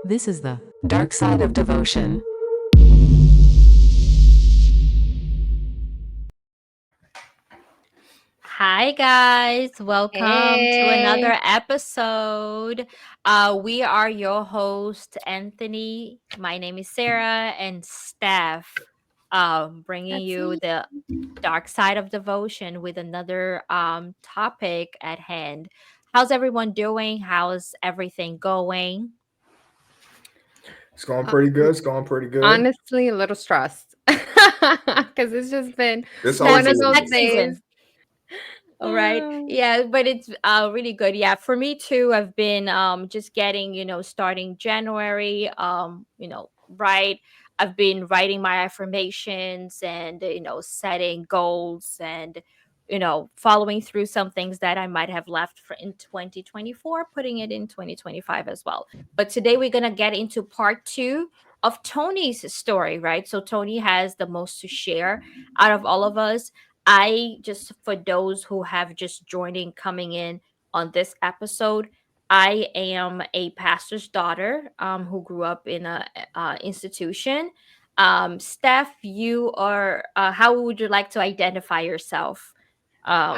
This is the dark side of devotion. Hi guys, welcome to Hey. another episode. We are your host Anthony. My name is Sarah and Steph. Bringing That's you me. the dark side of devotion with another topic at hand. How's everyone doing? How's everything going? It's going Uh, pretty good. It's going pretty good. Honestly, a little stressed because it's just been It's one always Steph, a of it's little those next bit. days. season. All right. Yeah, but it's really good. Yeah, for me too. I've been just getting, starting January, right. I've been writing my affirmations and setting goals and following through some things that I might have left for in 2024, putting it in 2025 as well. But today we're going to get into part 2 of Tony's story, right? So Tony has the most to share out of all of us. I just, for those who have just joining coming in on this episode, I am a pastor's daughter who grew up in a institution. Steph, you are. How would you like to identify yourself? Um,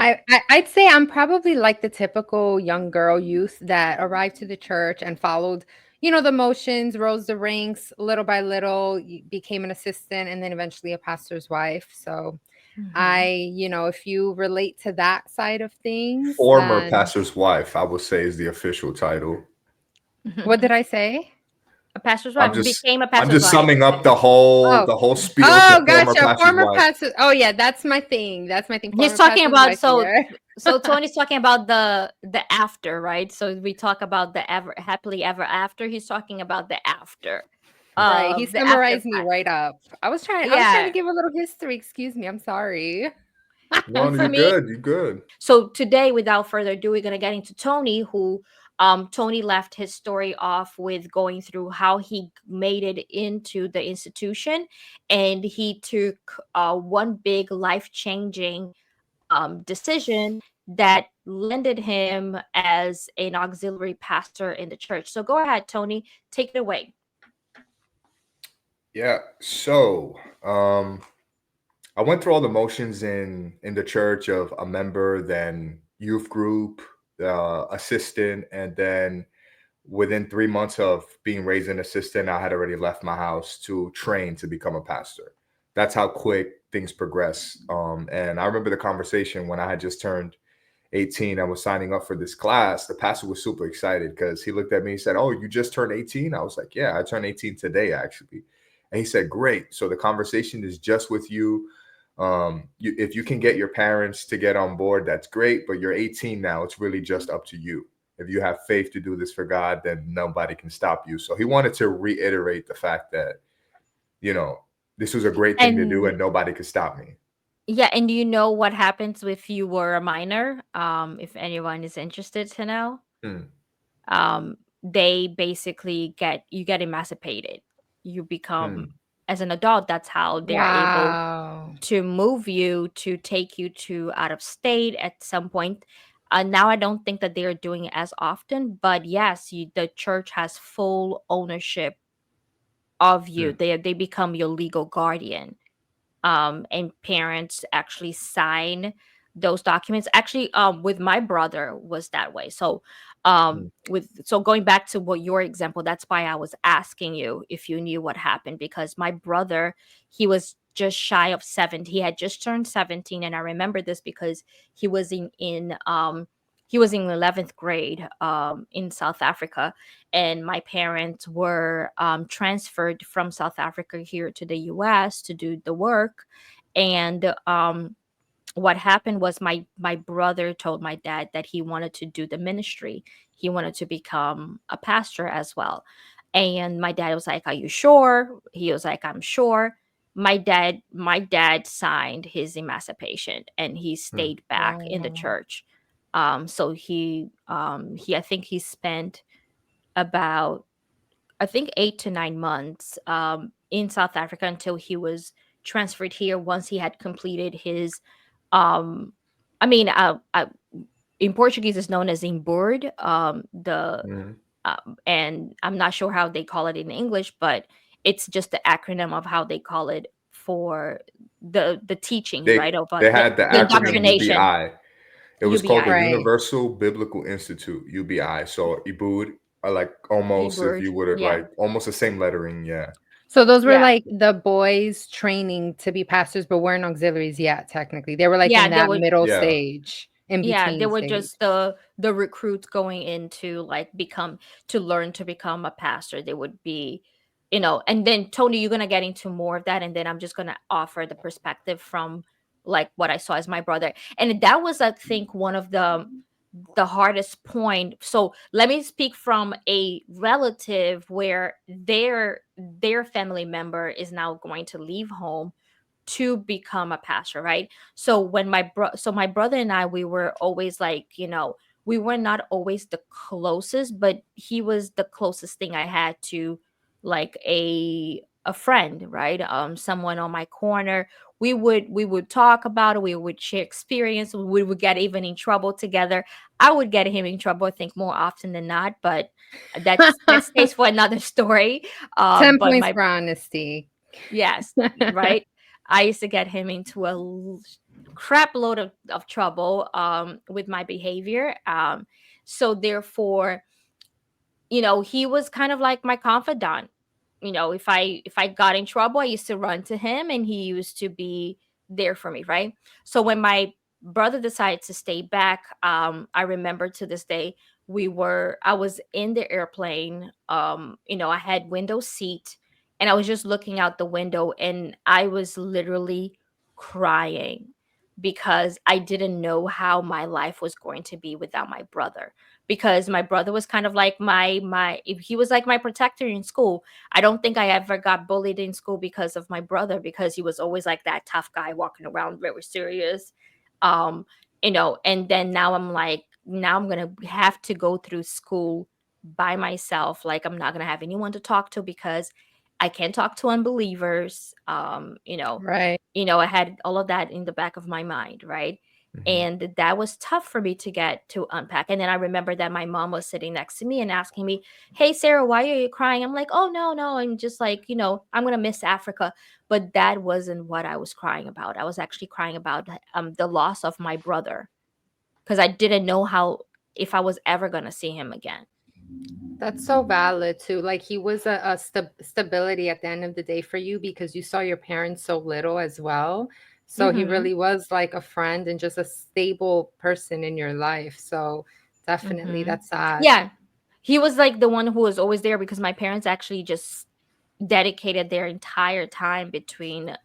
I'd say I'm probably like the typical young girl youth that arrived to the church and followed, the motions, rose the ranks little by little, became an assistant, and then eventually a pastor's wife. So mhm. if you relate to that side of things, Former then pastor's wife, I would say, is the official title. what did I say? A pastor's I'm wife just became a I'm pastor's just wife. summing up the Oh, whole spiel to oh, former gotcha. pastor's Former wife. pastor. Oh, yeah, that's my thing. That's my thing. He's Former talking pastor's about wife so here. so Tony's talking about the after, right? So we talk about the ever happily ever after. He's talking about the after. Right, he The after summarized me fact. right up. I was trying to Yeah. give a little history, excuse me, I'm sorry. And No, for you me, good. You good. so today, without further ado, we're gonna get into Tony, who Tony left his story off with going through how he made it into the institution, and he took one big life changing decision that landed him as an auxiliary pastor in the church. So go ahead, Tony, take it away. Yeah. So, I went through all the motions in the church of a member, then youth group, assistant, and then within 3 months of being raised an assistant, I had already left my house to train to become a pastor. That's how quick things progress. And I remember the conversation when I had just turned 18. I was signing up for this class. The pastor was super excited because he looked at me and said, "Oh, you just turned 18?" I was like, "Yeah, I turned 18 today, actually." And he said, "Great. So the conversation is just with you. If you can get your parents to get on board, that's great. But you're 18 now. It's really just up to you. If you have faith to do this for God, then nobody can stop you." So he wanted to reiterate the fact that, you know, this was a great thing to do And and nobody could stop me. yeah, and do you know what happens if you were a minor? If anyone is interested to know. Hmm. They basically get emancipated. You become Hmm. as an adult. That's how they're able Wow. to move you to take you to out of state at some point. Now I don't think that they're doing it as often, but yes, the church has full ownership of you. Hmm. They become your legal guardian, and parents actually sign those documents. Actually, with my brother was that way. So Hmm. going back to what your example, that's why I was asking you if you knew what happened, because my brother, he was just shy of 70. He had just turned 17, and I remember this because he was in 11th grade in South Africa, and my parents were transferred from South Africa here to the US to do the work. And what happened was my brother told my dad that he wanted to do the ministry. He wanted to become a pastor as well. And my dad was like, "Are you sure?" He was like, "I'm sure." My dad signed his emancipation and he Hmm. stayed back in the Wow. church. So he I think he spent about, I think, 8 to 9 months in South Africa until he was transferred here once he had completed his um I mean in Portuguese is known as embored, the Hmm. and I'm not sure how they call it in English, but it's just the acronym of how they call it for the teachings, They right? Of they had the the acronym indoctrination, UBI. It was called the UBI, Right. Universal Biblical Institute, UBI. So Ibud, like almost if Hebrew, you would yeah, like almost the same lettering, yeah. So those were yeah, like the boys training to be pastors, but weren't auxiliaries yet, technically. They were like yeah. in They that would, middle Yeah. stage, in yeah, they between were stage. just the recruits going into like become to learn to become a pastor. They would be, and then Tony, you're gonna get into more of that, and then I'm just gonna offer the perspective from like what I saw as my brother, and that was, I think, one of the hardest point. So let me speak from a relative where their family member is now going to leave home to become a pastor, right? So when my brother and I, we were always like, we were not always the closest, but he was the closest thing I had to like a friend, right? Someone on my corner. We would talk about it, we would share experience, we would get even in trouble together. I would get him in trouble, I think, more often than not, but that stays for another story. 10 But points my for honesty. Yes, right. I used to get him into a crap load of trouble with my behavior. So therefore, he was kind of like my confidant. If I got in trouble, I used to run to him and he used to be there for me, right? So when my brother decided to stay back, I remember to this day, I was in the airplane, I had window seat, and I was just looking out the window and I was literally crying because I didn't know how my life was going to be without my brother, because my brother was kind of like he was like my protector in school. I don't think I ever got bullied in school because of my brother, because he was always like that tough guy walking around very serious. um and then now I'm going to have to go through school by myself. Like, I'm not going to have anyone to talk to because I can't talk to unbelievers. Right. I had all of that in the back of my mind, right? Mhm. And that was tough for me to get to unpack. And then I remember that my mom was sitting next to me and asking me, "Hey, Sarah, why are you crying?" I'm like, "Oh, no, no. I'm just like, I'm going to miss Africa." But that wasn't what I was crying about. I was actually crying about the loss of my brother, because I didn't know how, if I was ever going to see him again. That's so valid too. Like he was a stability at the end of the day for you because you saw your parents so little as well. So he Mm-hmm. really was like a friend and just a stable person in your life. So definitely Mm-hmm. that's sad. Yeah. He was like the one who was always there, because my parents actually just dedicated their entire time between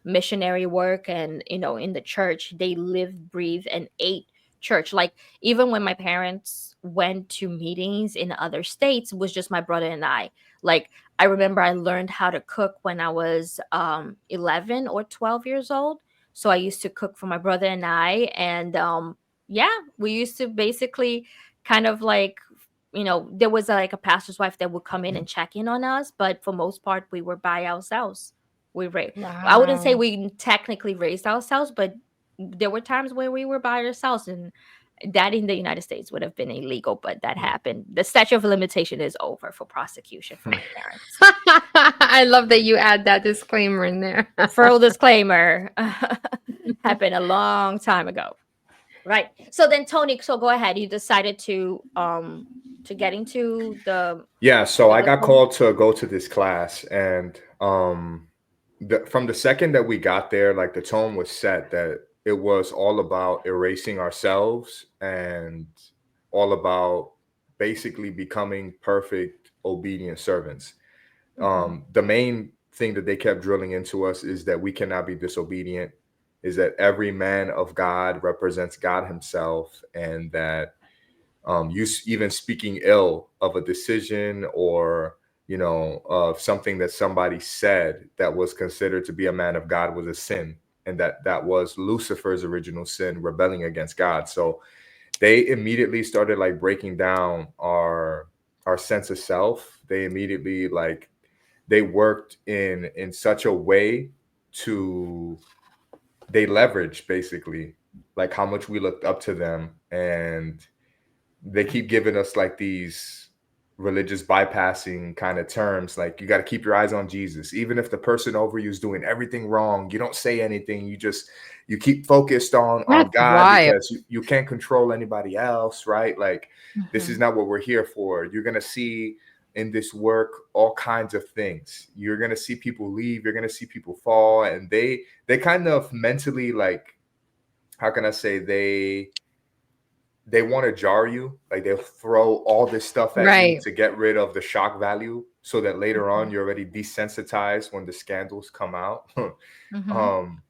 missionary work and in the church. They lived, breathed, and ate church. Like, even when my parents went to meetings in other states, it was just my brother and I. Like, I remember I learned how to cook when I was 11 or 12 years old. So I used to cook for my brother and I, and yeah, we used to basically kind of like, there was like a pastor's wife that would come in and check in on us, but for most part, we were by ourselves. I wouldn't say Wow. we technically raised ourselves, but there were times where we were by ourselves, and that in the United States would have been illegal, but that Yeah. happened. The statute of limitation is over for prosecution for my parents. I love that you add that disclaimer in there. Full disclaimer, happened a long time ago. Right. So then, Tony, so go ahead. You decided to get into the Yeah, so I got biblical. called to go to this class, and from the second that we got there, like the tone was set that it was all about erasing ourselves and all about basically becoming perfect, obedient servants. Mhm. The main thing that they kept drilling into us is that we cannot be disobedient, is that every man of God represents God Himself, and that even speaking ill of a decision or of something that somebody said that was considered to be a man of God was a sin, and that was Lucifer's original sin, rebelling against God. So they immediately started like breaking down our sense of self. They immediately like they worked in such a way to they leveraged basically like how much we looked up to them, and they keep giving us like these religious bypassing kind of terms. Like, you got to keep your eyes on Jesus. Even if the person over you is doing everything wrong, you don't say anything. You keep focused on That's God, wild. because you can't control anybody else, right? Like, this is Mhm. not what we're here for. You're going to see in this work all kinds of things. You're going to see people leave, you're going to see people fall, and they kind of mentally, like, how can I say, they want to jar you. Like, they'll throw all this stuff at you Right. to get rid of the shock value, so that later on Mhm. you're already desensitized when the scandals come out. Mhm. um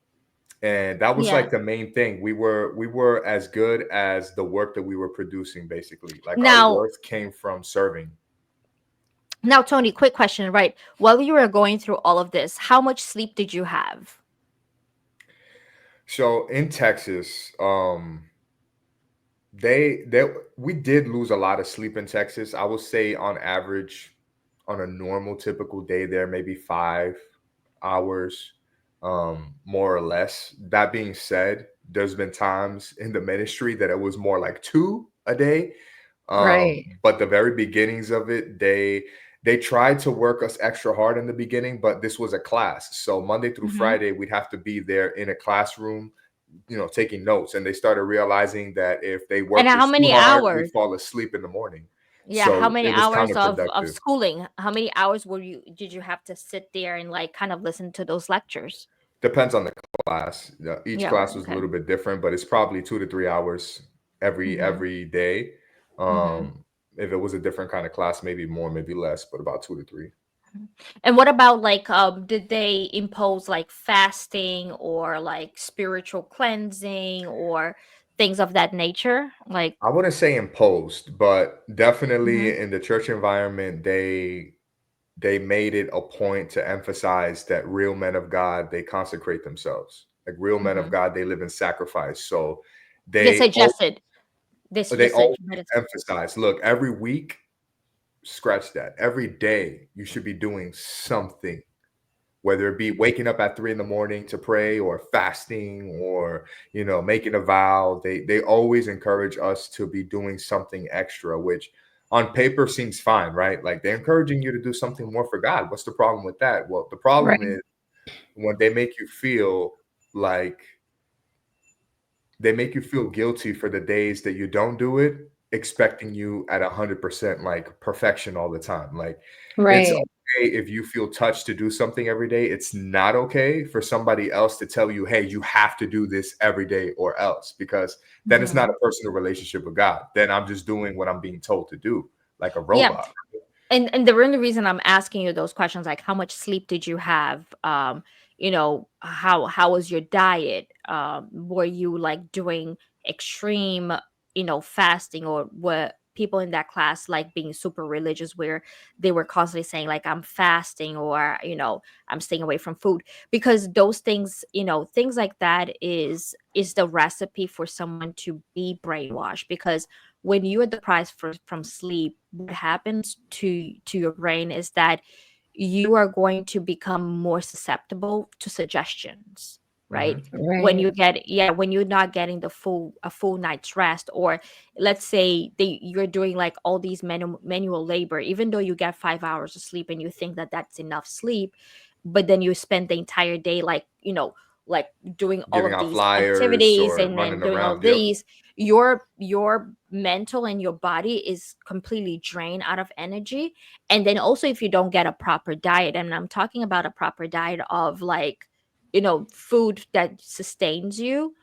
and that was Yeah. like the main thing. We were as good as the work that we were producing, basically. Like, our Now, worth came from serving. now, Tony, quick question, right? While you were going through all of this, how much sleep did you have? So in Texas, they we did lose a lot of sleep in Texas. I would say on average, on a normal typical day there, maybe 5 hours, more or less. That being said, there's been times in the ministry that it was more like 2 a day. Right. But the very beginnings of it, they tried to work us extra hard in the beginning, but this was a class. So Monday through Hmm. Friday, we'd have to be there in a classroom, taking notes. And they started realizing that if they And worked how us too many hard, we'd hours? fall asleep in the morning. Yeah, how So many it was hours of counterproductive. schooling? How many hours did you have to sit there and like kind of listen to those lectures? Depends on the class. Each Yeah, class was a okay. little bit different, but it's probably 2 to 3 hours Hmm. every day. Hmm. If it was a different kind of class, maybe more, maybe less, but about 2 to 3. And what about like did they impose like fasting or like spiritual cleansing or things of that nature? Like, I wouldn't say imposed, but mhm, definitely in the church environment, they made it a point to emphasize that real men of God, they consecrate themselves. Like, real men of mhm. God, they live in sacrifice. So They they al- suggested they they suggested always medicine. emphasize, look, every week, scratch that. Every day you should be doing something, whether it be waking up at 3 in the morning to pray, or fasting, or making a vow. They always encourage us to be doing something extra, which on paper seems fine, right? Like, they're encouraging you to do something more for God. What's the problem with that? Well, the problem Right. is when like they make you feel guilty for the days that you don't do it, expecting you at 100% like perfection all the time. Like, it's Right. okay if you feel touched to do something every day. It's not okay for somebody else to tell you, hey, you have to do this every day or else, because then it's not Mhm. a personal relationship with God. Then I'm just doing what I'm being told to do, like a Yeah. robot. And the only reason I'm asking you those questions, like how much sleep did you have? How was your diet? Were you like doing extreme, fasting, or were people in that class like being super religious where they were constantly saying like I'm fasting, or I'm staying away from food? Because those things, things like that is the recipe for someone to be brainwashed. Because when you are deprived from sleep, what happens to your brain is that you are going to become more susceptible to suggestions, right? Hmm. Right. When you're not getting a full night's rest, or let's say you're doing like all these manual labor, even though you get 5 hours of sleep and you think that that's enough sleep, but then you spend the entire day like like doing all Giving of out these flyers activities or and then running doing all around. Yep. these, your mental and your body is completely drained out of energy. And then also, if you don't get a proper diet, and I'm talking about a proper diet of like food that sustains you,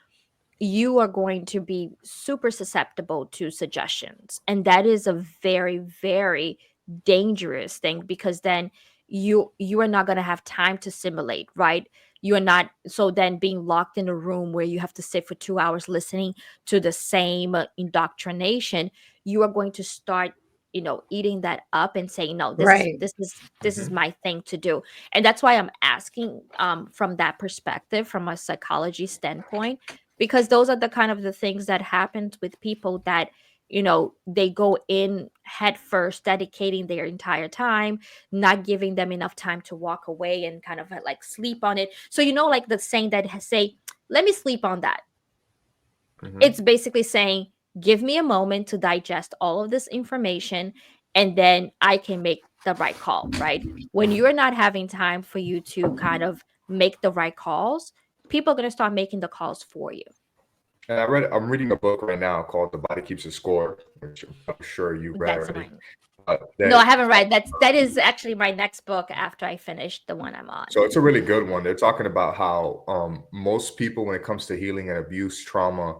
you are going to be super susceptible to suggestions. And that is a very, very dangerous thing, because then you are not going to have time to simulate, right? You are not. So then being locked in a room where you have to sit for 2 hours listening to the same indoctrination, you are going to start eating that up and saying, no, this is Right. this is this is Hmm. my thing to do. And that's why I'm asking from that perspective, from a psychology standpoint, because those are the kind of the things that happens with people that they go in head first, dedicating their entire time, not giving them enough time to walk away and kind of like sleep on it. So like the saying that say, let me sleep on that. Hmm. It's basically saying, give me a moment to digest all of this information, and then I can make the right call, right? When you're not having time for you to kind of make the right calls, people are going to start making the calls for you. And I'm reading a book right now called The Body Keeps a Score, which I'm sure you read That's already. mine. But No, I haven't read. That is actually my next book after I finish the one I'm on. So it's a really good one. They're talking about how most people, when it comes to healing and abuse, trauma,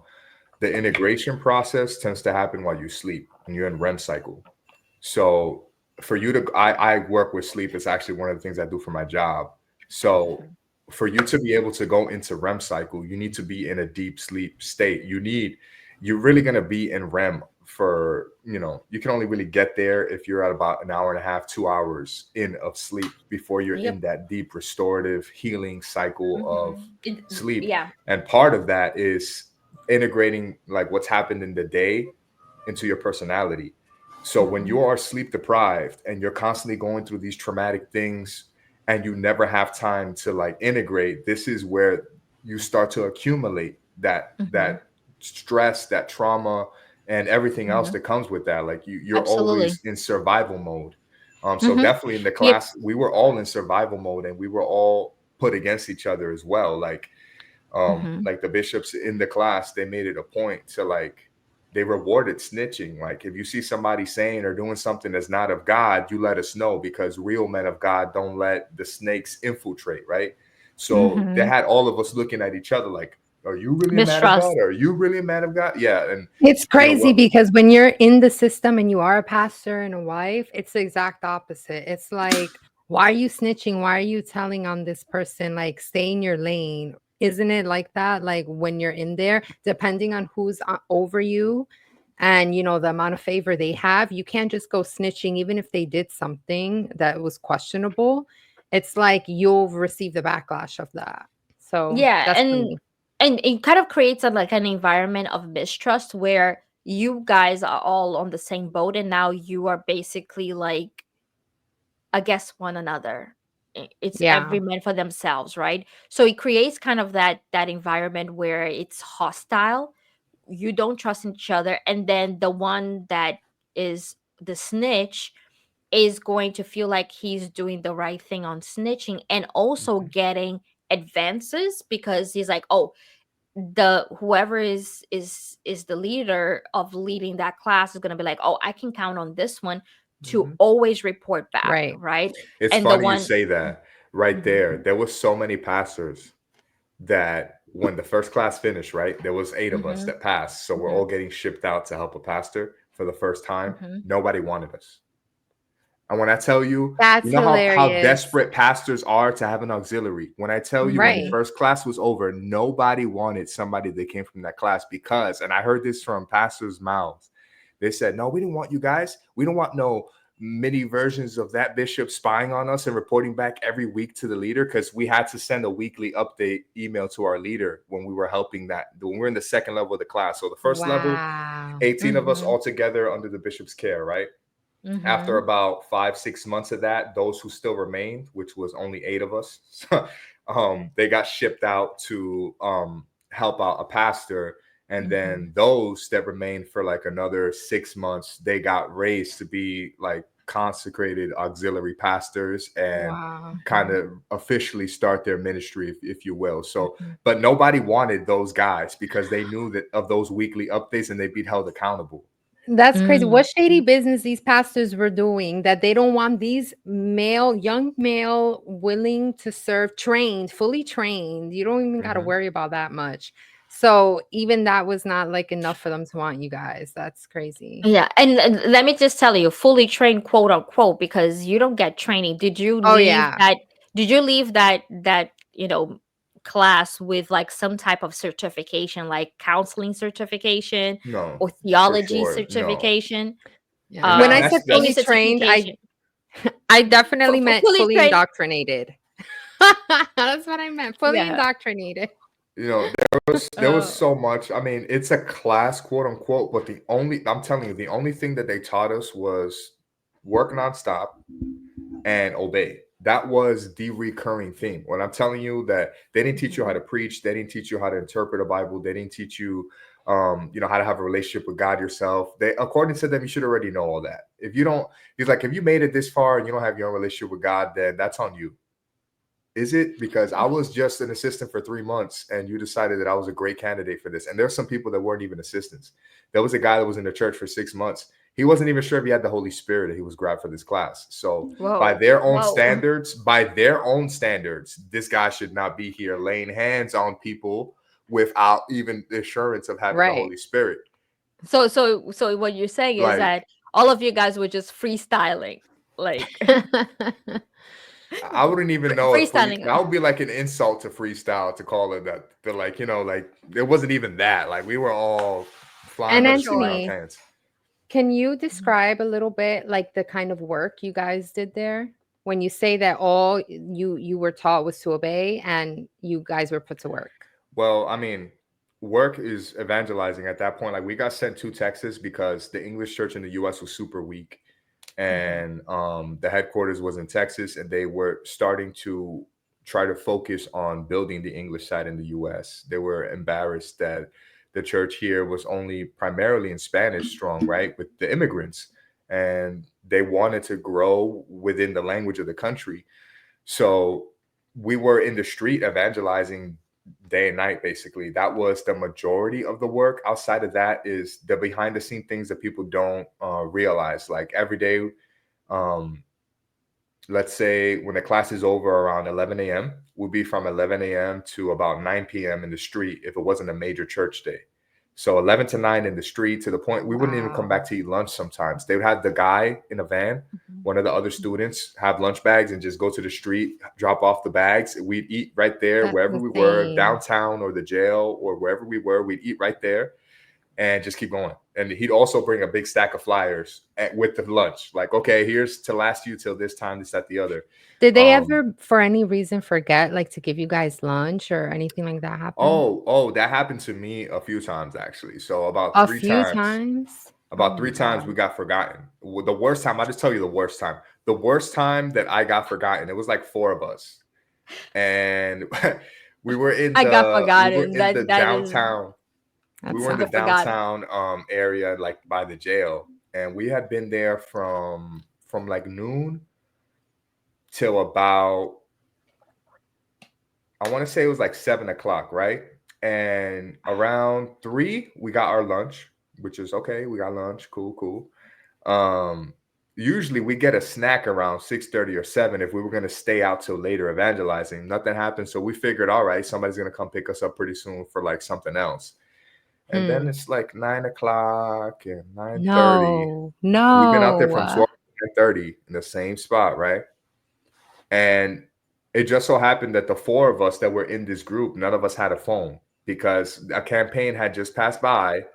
the integration process tends to happen while you sleep and you're in REM cycle. So for you to, I work with sleep. It's actually one of the things I do for my job. So for you to be able to go into REM cycle, you need to be in a deep sleep state. You're really going to be in REM for, you can only really get there if you're at about an hour and a half, 2 hours in of sleep before you're in that deep restorative healing cycle of sleep. Yeah. And part of that is integrating like what's happened in the day into your personality. So when you are sleep deprived and you're constantly going through these traumatic things and you never have time to like integrate, this is where you start to accumulate that stress, that trauma, and everything else that comes with that. Like you're Absolutely. always in survival mode. So definitely in the class, we were all in survival mode and we were all put against each other as well. Like the bishops in the class, they made it a point to like, they rewarded snitching. Like if you see somebody saying or doing something that's not of God, you let us know, because real men of God don't let the snakes infiltrate, right? So they had all of us looking at each other like, are you really a man of God? Are you really a man of God? Yeah. And it's crazy because when you're in the system and you are a pastor and a wife, it's the exact opposite. It's like, why are you snitching? Why are you telling on this person? Like, stay in your lane. Isn't it like that? Like when you're in there, depending on who's over you and, the amount of favor they have, you can't just go snitching, even if they did something that was questionable. It's like you'll receive the backlash of that. So Yeah, that's and it kind of creates like an environment of mistrust where you guys are all on the same boat, and now you are basically like against one another. It's every man for themselves, right? So it creates kind of that environment where it's hostile. You don't trust each other, and then the one that is the snitch is going to feel like he's doing the right thing on snitching and also getting advances because he's like, oh, the whoever is the leader of leading that class is going to be like, oh, I can count on this one to always report back, right? It's And funny you say that right there. There was so many pastors that when the first class finished, right, there was 8 of us that passed. So we're all getting shipped out to help a pastor for the first time. Nobody wanted us. And when I tell you, That's how hilarious. desperate pastors are to have an auxiliary. When I tell you, when the first class was over, nobody wanted somebody that came from that class because, and I heard this from pastors' mouths, they said, no, we didn't want you guys. We don't want no mini versions of that bishop spying on us and reporting back every week to the leader, because we had to send a weekly update email to our leader when we were helping that, when we were in the second level of the class. So the first level, 18 of us all together under the bishop's care, right? After about 5-6 months of that, those who still remained, which was only 8 of us, they got shipped out to help out a pastor. And then those that remained for like another 6 months, they got raised to be like consecrated auxiliary pastors and kind of officially start their ministry, if you will. So, but nobody wanted those guys because they knew that of those weekly updates and they'd be held accountable. That's crazy. What shady business these pastors were doing that they don't want these young male willing to serve, fully trained. You don't even got to worry about that much. So even that was not like enough for them to want you guys. That's crazy. Yeah, and let me just tell you, fully trained, quote unquote, because you don't get training. Did you leave that class with like some type of certification, like counseling certification No, or theology for sure, certification? Yeah. When I said any fully trained, certification. I definitely meant fully trained. Indoctrinated. That's what I meant. Fully indoctrinated. There was so much. I mean, it's a class, quote unquote, but I'm telling you, the only thing that they taught us was work nonstop and obey. That was the recurring theme. When I'm telling you that they didn't teach you how to preach, they didn't teach you how to interpret a Bible, they didn't teach you how to have a relationship with God yourself. They, according to them, you should already know all that. If you don't, he's like, if you made it this far and you don't have your own relationship with God, then that's on you. Is it? Because I was just an assistant for 3 months and you decided that I was a great candidate for this. And there's some people that weren't even assistants. There was a guy that was in the church for 6 months. He wasn't even sure if he had the Holy Spirit, and he was grabbed for this class. So by their own standards, this guy should not be here laying hands on people without even the assurance of having the Holy Spirit. So what you're saying is that all of you guys were just freestyling, like. I wouldn't even know freestyling. That would be like an insult to freestyle to call it that. But like, like it wasn't even that. Like we were all flying by the seat of our pants. Can you describe a little bit like the kind of work you guys did there? When you say that all you were taught was to obey and you guys were put to work. Well, I mean, work is evangelizing at that point. Like we got sent to Texas because the English church in the US was super weak. And the headquarters was in Texas, and they were starting to try to focus on building the English side in the US. They were embarrassed that the church here was only primarily in Spanish strong, right, with the immigrants. And they wanted to grow within the language of the country. So we were in the street evangelizing day and night, basically. That was the majority of the work. Outside of that is the behind the scene things that people don't realize. Like every day, let's say when the class is over around 11 a.m., we'll be from 11 a.m. to about 9 p.m. in the street if it wasn't a major church day. So 11 to 9 in the street, to the point we wouldn't even come back to eat lunch sometimes. They would have the guy in a van, one of the other students, have lunch bags and just go to the street, drop off the bags. We'd eat right there, wherever we were, downtown or the jail or wherever we were. We'd eat right there and just keep going. And he'd also bring a big stack of flyers with the lunch. Like, okay, here's to last you till this time, this, that, the other. Did they ever, for any reason, forget like to give you guys lunch or anything like that happen? Oh, that happened to me a few times, actually. So about three times. About three times we got forgotten. The worst time, I'll just tell you the worst time. The worst time that I got forgotten, it was like 4 of us. And we were in the, downtown. We were in the downtown area, like by the jail. And we had been there from like noon till about, I want to say it was like 7 o'clock, right? And around 3, we got our lunch, which is okay. We got lunch. Cool. Usually we get a snack around 6:30 or 7 if we were going to stay out till later evangelizing. Nothing happened. So we figured, all right, somebody's going to come pick us up pretty soon for like something else. And then it's like 9 o'clock and 9:30. No. We've been out there from 12 to 9:30 in the same spot, right? And it just so happened that the 4 of us that were in this group, none of us had a phone because a campaign had just passed by.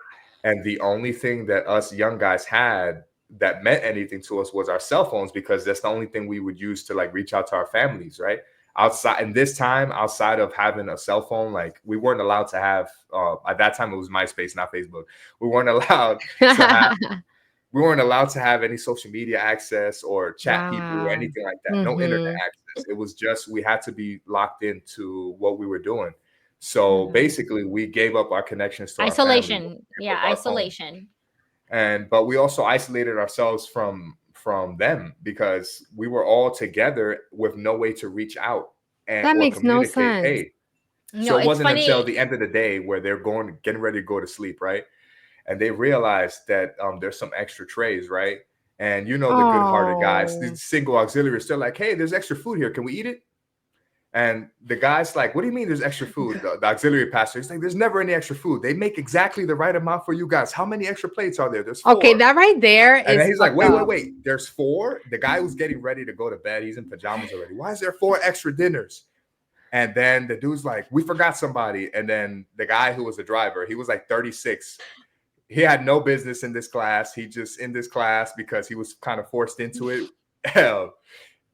And the only thing that us young guys had that meant anything to us was our cell phones, because that's the only thing we would use to like reach out to our families, right? Outside, in this time, outside of having a cell phone, like we weren't allowed to have, at that time it was MySpace, not Facebook. We weren't allowed to have any social media access or chat people or anything like that. No internet access. It was just, we had to be locked into what we were doing. So basically we gave up our connections to isolation. Our family. Isolation. But we also isolated ourselves from them because we were all together with no way to reach out and that makes no sense. Hey. So it wasn't until the end of the day where they're getting ready to go to sleep, right? And they realized that there's some extra trays, right? And the good-hearted guys, these single auxiliaries, they're like, hey, there's extra food here. Can we eat it? And the guy's like, what do you mean there's extra food? The auxiliary pastor, he's like, there's never any extra food. They make exactly the right amount for you guys. How many extra plates are there? There's 4. Okay, that right there is. And then he's like, wait. There's 4. The guy was getting ready to go to bed. He's in pajamas already. Why is there 4 extra dinners? And then the dude's like, we forgot somebody. And then the guy who was the driver, he was like 36. He had no business in this class. He just in this class because he was kind of forced into it.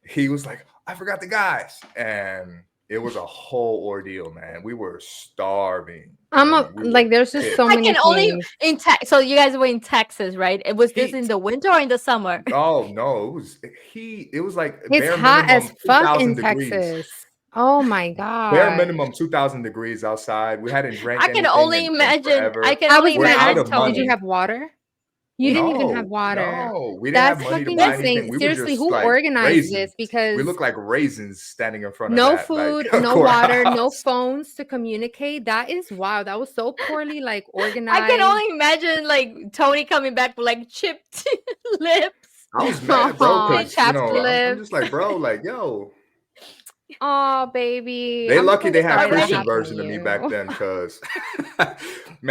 He was like, I forgot the guys. And it was a whole ordeal, man. We were starving. There's just so many things. So you guys were in Texas, right? It was this in the winter or in the summer? Oh no, it was like it's hot as fuck in Texas. Oh my Bare god. minimum 2,000 degrees outside. We hadn't drank I can anything only in imagine. I forever. can I only was We're gonna out ask imagine of you, did you Tony. money. have water? You didn't even have water. We didn't have That's money to fucking buy anything. insane. We were Seriously, just who like organized this? raisins. We Because look like raisins standing in front of no that like food, no water, no courthouse. phones to communicate. That is wild. That was so poorly like I can organized. only imagine like Tony coming back with like chipped lips, I was mad, bro, Oh, and because you chapped know I'm lips. just like, bro, like, yo, Oh, baby. they I'm lucky so they had sorry that Christian already happened to version of me back you. then, because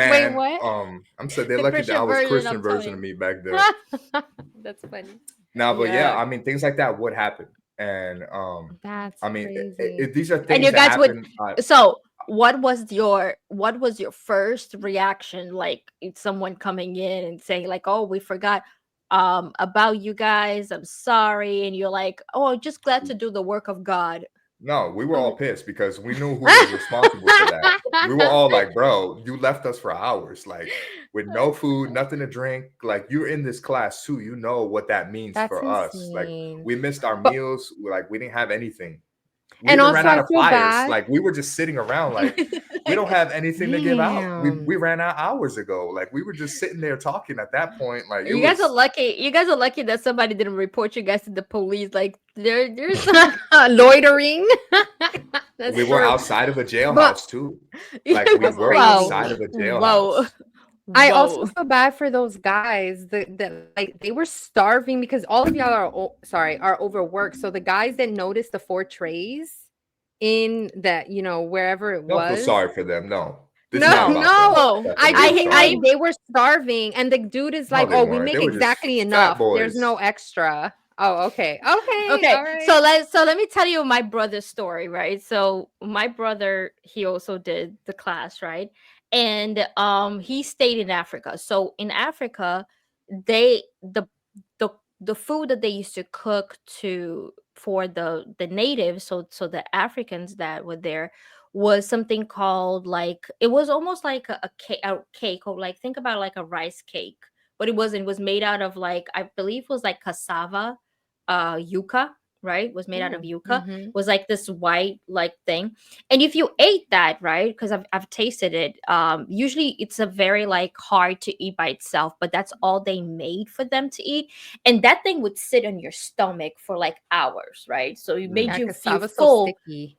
Wait, man, what? I'm said they're the lucky that I Christian was version Christian of version of Tony. me back there. That's funny. Now, but yeah, Yeah, I mean, things like that would happen, and That's I mean, crazy. these are and things you that guys would. happen. So, what was your first reaction? Like, it's someone coming in and saying like, "Oh, we forgot about you guys. I'm sorry," and you're like, "Oh, just glad to do the work of God." No, we were all pissed because we knew who was responsible for that. We were all like, bro, you left us for hours, like with no food, nothing to drink. Like, you're in this class too. You know what that means That's for us. Like, insane. we missed our But meals. Like, we didn't have anything. We And even ran also, out I of feel flyers. bad. Like, we were just sitting around, like, we like, don't have anything to give out. We Damn. ran out hours ago. Like, we were just sitting there talking at that point. Like, it you guys are was, lucky. You guys are lucky that somebody didn't report you guys to the police. Like, there's Loitering. That's we were true. outside of a But jailhouse too. Like, we that's were whoa, outside crazy. of a whoa, jailhouse. I also whoa. feel bad for those guys that like they were starving because all of y'all are are overworked. So the guys that noticed the 4 trays in that, wherever it Don't feel was. sorry for them. No, it's No, not No, about them. no. no. I Stephanie, I I'm just hate. mean like sorry. they were starving and the dude is No, like, they "Oh, we weren't. They make were just exactly fat enough. There's boys. no extra." Oh, okay. Okay. Okay, All so right. let me tell you my brother's story, right? So my brother, he also did the class, right? And he stayed in Africa. So in Africa, they the food that they used to cook to for the natives, so the Africans that were there, was something called, like, it was almost like a cake, or like, think about like a rice cake, but it was made out of, like, I believe it was like cassava, yucca, right? Was made out of Oh, yucca. mhm. Was like this white like thing. And if you ate that, right? Because I've tasted it. Usually it's a very like hard to eat by itself, but that's all they made for them to eat. And that thing would sit on your stomach for like hours, right? So it made Yeah, you feel cassava's so full. sticky.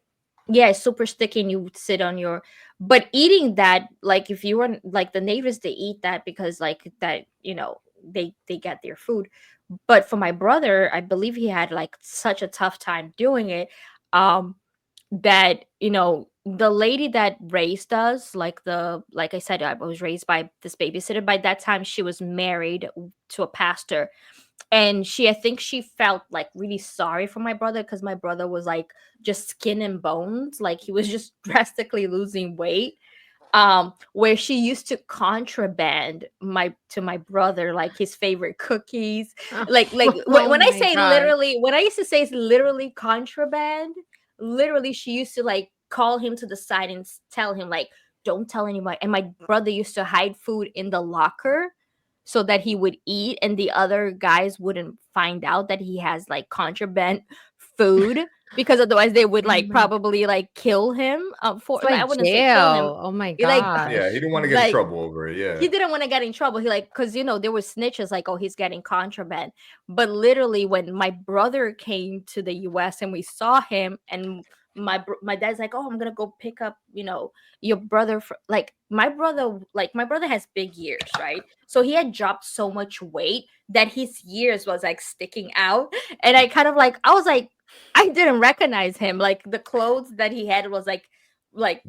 Yeah, it's super sticky, and you would sit on your, but eating that, like, if you were like the natives, they eat that because like that, they get their food. But for my brother, I believe he had like such a tough time doing it, that, the lady that raised us, like I said, I was raised by this babysitter. By that time she was married to a pastor, and I think she felt like really sorry for my brother, because my brother was like just skin and bones, like he was just drastically losing weight, where she used to contraband my brother like his favorite cookies, like Oh when I my say god. literally, when I used to say it's literally contraband, literally she used to like call him to the side and tell him like, don't tell anybody. And my brother used to hide food in the locker so that he would eat and the other guys wouldn't find out that he has like contraband food, because otherwise they would Oh like my, probably like kill him, it's I like wouldn't say kill him. jail. Oh my Like Yeah, he gosh. didn't want to get in like trouble over it. Yeah. he didn't want to get in trouble. He like, because there were snitches like, oh, he's getting contraband. But literally when my brother came to the US and we saw him, and my dad's like, oh, I'm gonna go pick up your brother like my brother has big ears, right? So he had dropped so much weight that his ears was like sticking out. And I was like, I didn't recognize him. Like the clothes that he had was like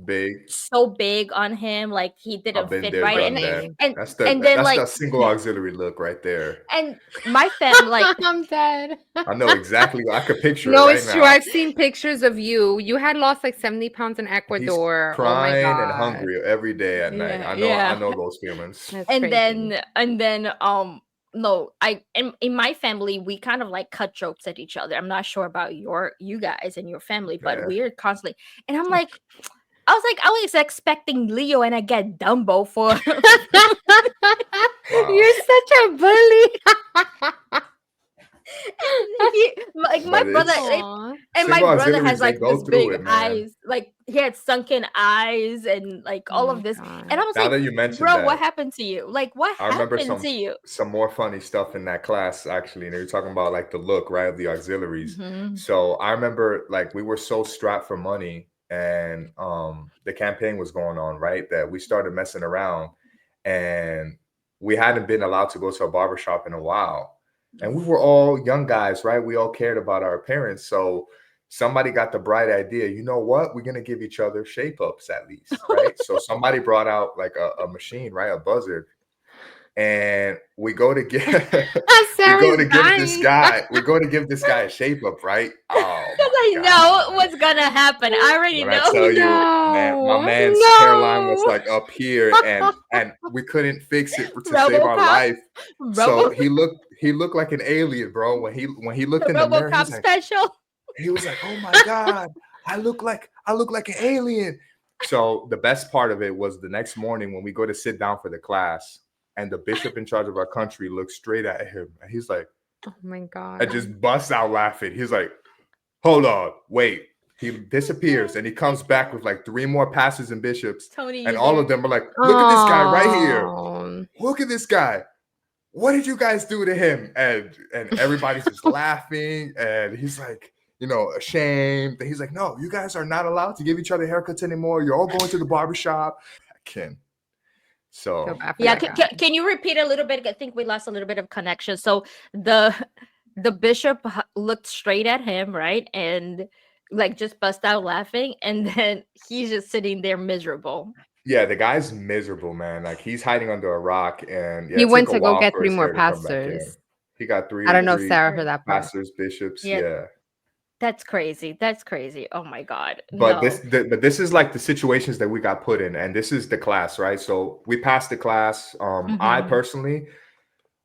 Big. so big on him, like he I've didn't been fit there, right. done and that. Funny. and That's and then that's like the single auxiliary look right there. and my fam like I'm dead. I know exactly. I could picture it No, right it's true. now. I've seen pictures of you. You had lost like 70 pounds in He's Ecuador. Oh my crying and god. hungry every day at night. yeah, I know. I yeah. know those feelings. That's and crazy. then and then no, in my family we kind of like cut jokes at each other. I'm not sure about you guys and your family, but Yeah. we're constantly, and I was expecting Leo and I get Dumbo for Wow. You're such a bully. Like my But brother, it's and my single brother has auxiliaries, they like go this through big it, man. eyes, like he had sunken eyes and like Oh all my of this. God. And I was Now like, that you mentioned bro, what that, happened to you? Like, what I remember happened to you? some more funny stuff in that class actually, and they were talking about like the look, right, of the auxiliaries. Hmm. So I remember like we were so strapped for money, and the campaign was going on, right, that we started messing around, and we hadn't been allowed to go to a barbershop in a while. And we were all young guys, right? We all cared about our appearance. So somebody got the bright idea, you know what? We're gonna give each other shape ups at least, right? So somebody brought out like a machine, right? A buzzer. And we go to get Sarah's dying. we go to give this guy a shape up, right? Oh Because my I know God. what's gonna happen. I already When I know. tell you, man, my No, man's hairline was no. like up here, and we couldn't fix it to save our RoboCop, life. So Robo, he looked like an alien, bro. When he looked the in the mirror, RoboCop special. he was like, "Oh my God, I look like an alien." So the best part of it was the next morning when we go to sit down for the class, and the bishop in charge of our country looks straight at him, and he's like, Oh my God. and just busts out laughing. He's like, "Hold on, wait." He disappears, and he comes back with like 3 more pastors and bishops, Tony, and you all there? of them are like, "Look at this guy right here. Oh. Look at this guy. What did you guys do to him?" And everybody's just laughing, and he's like, ashamed. And he's like, "No, you guys are not allowed to give each other haircuts anymore. You're all going to the barbershop." I can't. Feel So bad for Yeah, that guy. can you repeat a little bit? I think we lost a little bit of connection. So the the bishop looked straight at him, right? And like just bust out laughing, and then he's just sitting there miserable. yeah, the guy's miserable, man. Like he's hiding under a rock, and yeah, He it took went a to go while get for 3 his more hair to come back in. pastors. He got I don't know if three Sarah heard that part. pastors, bishops, Yeah, yeah. that's crazy. That's crazy. Oh my God. But No. but this is like the situations that we got put in, and this is the class, right? So we passed the class. I Hmm. personally,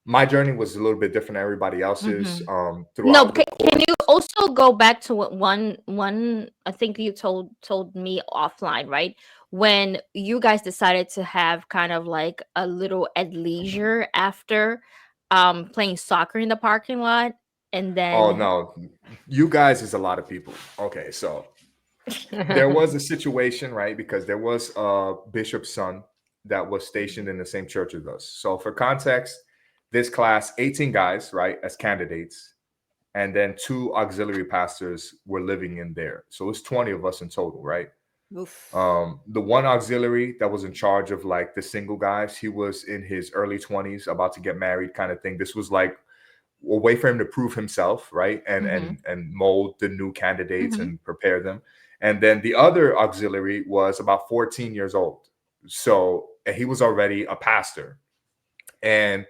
my journey was a little bit different than everybody else's. Hmm. No, Throughout the can course. you also go back to what one I think you told me offline, right? When you guys decided to have kind of like a little at leisure after playing soccer in the parking lot, and Oh then no, you guys is a lot of people. Okay, so there was a situation, right? Because there was a bishop's son that was stationed in the same church as us. So for context, this class, 18 guys, right, as candidates, and then 2 auxiliary pastors were living in there. So it's 20 of us in total, right? oof. The one auxiliary that was in charge of like the single guys, he was in his early 20s, about to get married, kind of thing. This was like a way for him to prove himself, right? And Hmm. and mold the new candidates Hmm. and prepare them. And then the other auxiliary was about 14 years old. So and he was already a pastor. And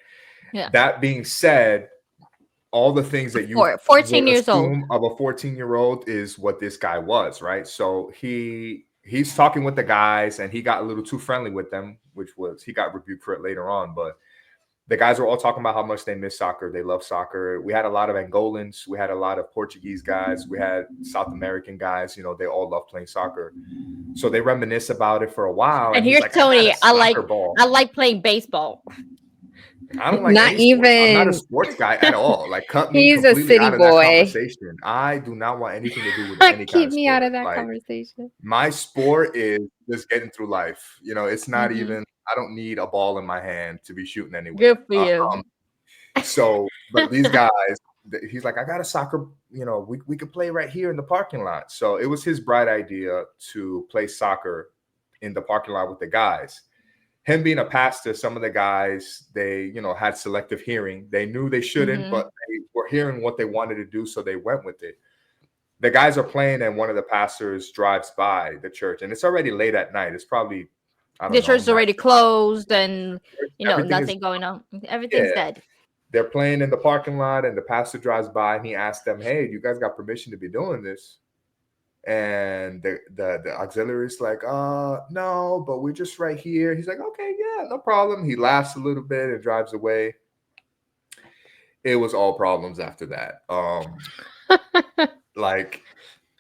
Yeah. that being said, all the things that you 14 would years old. assume of a 14-year-old is what this guy was, right? So he's talking with the guys, and he got a little too friendly with them, which was, he got rebuked for it later on. But the guys were all talking about how much they miss soccer. They love soccer. We had a lot of Angolans. We had a lot of Portuguese guys. We had South American guys. They all love playing soccer. So they reminisce about it for a while. And And he's here's like, "I got a Tony. soccer ball. I like playing baseball. I don't like Not any sports. I'm not a even. sports guy at all. Like, cut me He's a completely city out of that boy. conversation. I do not want anything to do with any kind Keep of me out sport. of that Like, conversation. my sport is just getting through life. It's not Hmm. even, I don't need a ball in my hand to be shooting anyway. Good for you. So, but these guys, he's like, "I got a soccer, we could play right here in the parking lot." So it was his bright idea to play soccer in the parking lot with the guys. Him being a pastor, some of the guys, they, had selective hearing. They knew they shouldn't, Hmm. but they were hearing what they wanted to do, so they went with it. The guys are playing, and one of the pastors drives by the church, and it's already late at night. It's probably, I The don't know, church is already closed, and everything is, nothing going on. Everything's yeah. dead. They're playing in the parking lot, and the pastor drives by, and he asks them, "Hey, you guys got permission to be doing this?" And the auxiliary is like, no, but we're just right here." He's like, "Okay, yeah, no problem." He laughs a little bit and drives away. It was all problems after that. Like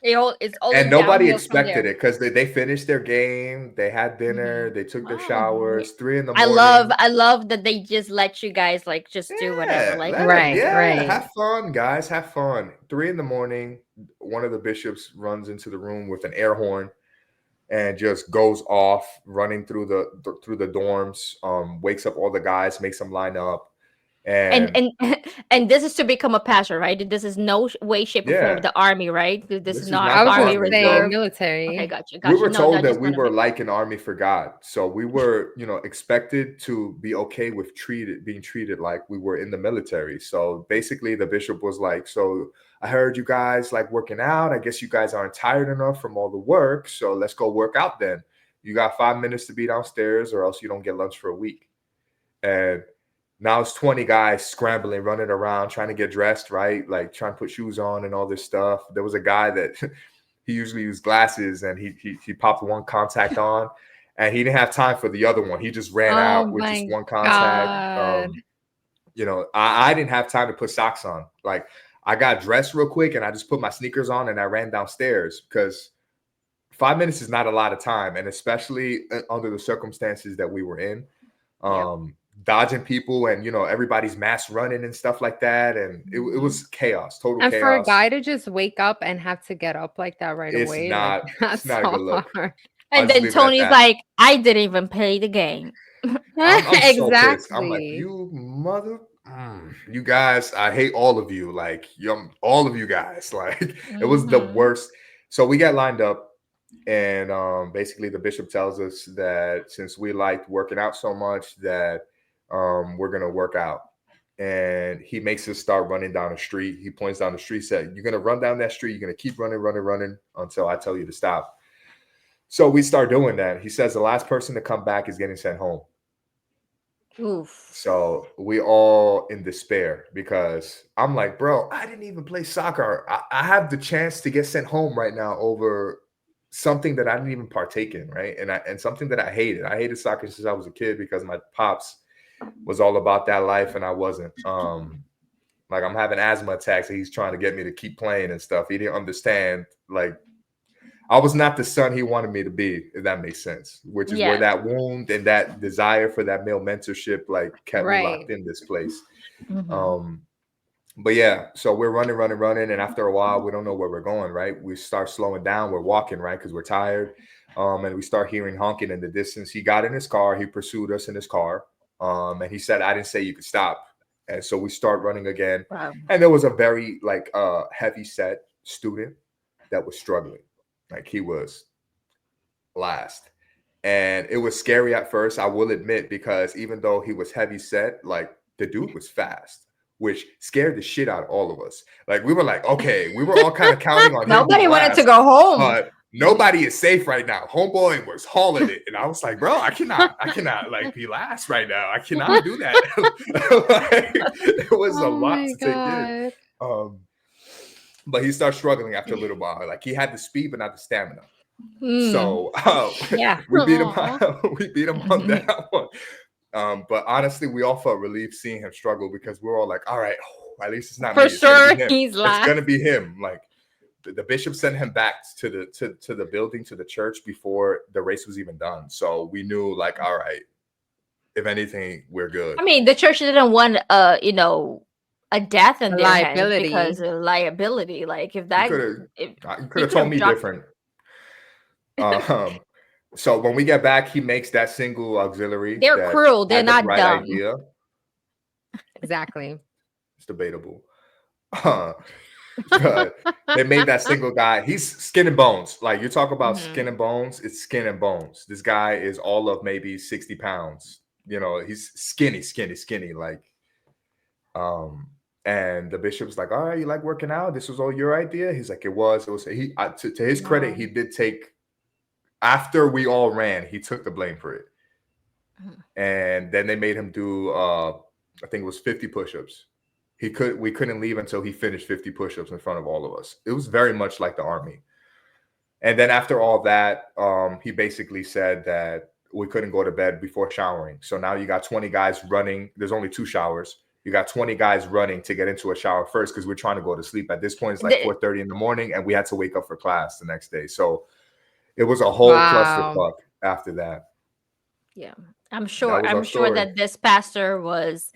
It's always And nobody downhill from expected there. it because they finished their game, they had dinner, they took their showers, 3 in the morning. I love that they just let you guys like just do whatever. Yeah, Like, let them. Right, Yeah, right. have fun, guys. Have fun. 3 in the morning, one of the bishops runs into the room with an air horn and just goes off, running through the dorms. Wakes up all the guys, makes them line up, and and and and this is to become a pastor, right? This is no way, shape, or form yeah, the army, right? This is this is not I not the was gonna army army. say reserve. Well, Okay, military. gotcha, we gotcha. were No, told that that just we want to were make like an army for God. So we were, expected to be okay with being treated like we were in the military. So basically the bishop was like, so I heard you guys like working out. I guess you guys aren't tired enough from all the work. So let's go work out then. You got 5 minutes to be downstairs or else you don't get lunch for a week. And now it's 20 guys scrambling, running around, trying to get dressed, right? Like trying to put shoes on and all this stuff. There was a guy that he usually used glasses and he popped one contact on and he didn't have time for the other one. He just ran Oh out with just my one contact. God. I didn't have time to put socks on. Like I got dressed real quick and I just put my sneakers on and I ran downstairs because 5 minutes is not a lot of time. And especially under the circumstances that we were in, Yep. dodging people and, everybody's mass running and stuff like that. And it was chaos, total And for a chaos. guy to just wake up and have to get up like that right It's away, like it's that's not a good so look. hard. I'll And just then leave it at Tony's that. like, I didn't even play the game. I'm so pissed. I'm like, Exactly. you mother, you guys. I hate all of you. Like, all of you guys. Like, it was the worst. So we got lined up, and basically the bishop tells us that since we liked working out so much, that we're gonna work out. And he makes us start running down the street. He points down the street, said, "You're gonna run down that street. You're gonna keep running, running, running until I tell you to stop." So we start doing that. He says the last person to come back is getting sent home. Oof. So we all in despair because I'm like, bro, I didn't even play soccer. I have the chance to get sent home right now over something that I didn't even partake in, right? And something that I hated. I hated soccer since I was a kid because my pops was all about that life and I wasn't. Like I'm having asthma attacks and he's trying to get me to keep playing and stuff. He didn't understand like I was not the son he wanted me to be, if that makes sense. Which is where Yeah. that wound and that desire for that male mentorship like kept me locked in this place. But yeah, so we're running, running, running, and after a while, we don't know where we're going. Right, we start slowing down. We're walking, right, because we're tired, and we start hearing honking in the distance. He got in his car. He pursued us in his car, and he said, "I didn't say you could stop." And so we start running again, Wow. and there was a very like heavy set student that was struggling. Like he was last. And it was scary at first, I will admit, because even though he was heavy set, like the dude was fast, which scared the shit out of all of us. Like we were like, okay, we were all kind of counting on him Nobody being wanted to last, go home. but nobody is safe right now. Homeboy was hauling it. And I was like, bro, I cannot like be last right now. I cannot do that. Like, it was a Oh lot my to take in. God. But he started struggling after a little while. Like he had the speed, but not the stamina. Hmm. So Yeah. we beat him. Aw. We beat him on that one. But honestly, we all felt relieved seeing him struggle because we're all like, all right, at least it's not For me. It's gonna sure, be him. he's It's last. gonna be him. Like the bishop sent him back to the building, to the church before the race was even done. So we knew, like, all right, if anything, we're good. I mean, the church didn't want a death in A their hands liability. because of liability. Like if that You if could have told me dropped- different. So when we get back, he makes that single auxiliary. They're that cruel. They're had the not bright dumb. idea. Exactly. It's debatable. But they made that single guy. He's skin and bones. Like you talk about skin and bones, it's skin and bones. This guy is all of maybe 60 pounds. He's skinny. Like, and the bishop's like, all right, you like working out? This was all your idea? He's like, it was. He to his credit, he did take. After we all ran, he took the blame for it. And then they made him do I think it was 50 push-ups. We couldn't leave until he finished 50 push-ups in front of all of us. It was very much like the army. And then after all that, he basically said that we couldn't go to bed before showering. So now you got 20 guys running. There's only 2 showers. you got 20 guys running to get into a shower first because we're trying to go to sleep. At this point, it's like The- 4:30 in the morning, and we had to wake up for class the next day. So it was a whole Wow. clusterfuck after that. yeah, That was our I'm sure story. that this pastor was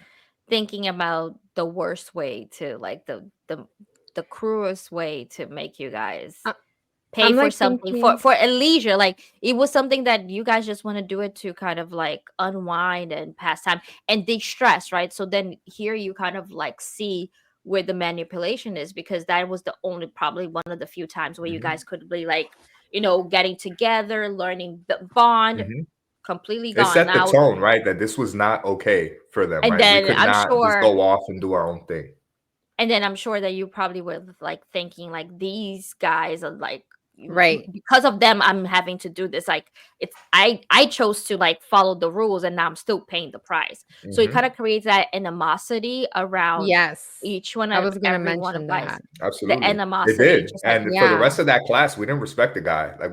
thinking about the worst way to like the cruelest way to make you guys I- pay I'm for like something thinking, for a leisure. Like it was something that you guys just want to do it to kind of like unwind and pass time and de-stress, right? So then here you kind of like see where the manipulation is, because that was the only, probably one of the few times where you Mhm, guys could be like, getting together, learning the bond. mhm. Completely It gone set the now. tone, right? That this was not okay for them, And right? We then could I'm not just sure go off and do our own thing. And then I'm sure that you probably were like thinking like, these guys are like, right. because of them I'm having to do this. Like it's I chose to like follow the rules, and now I'm still paying the price. So it Hmm. kind of creates that animosity around Yes. each one I of was gonna every one of mention guys. that. The Absolutely, it animosity, did. just like, And for the Yeah. rest of that class, we didn't respect the guy. Like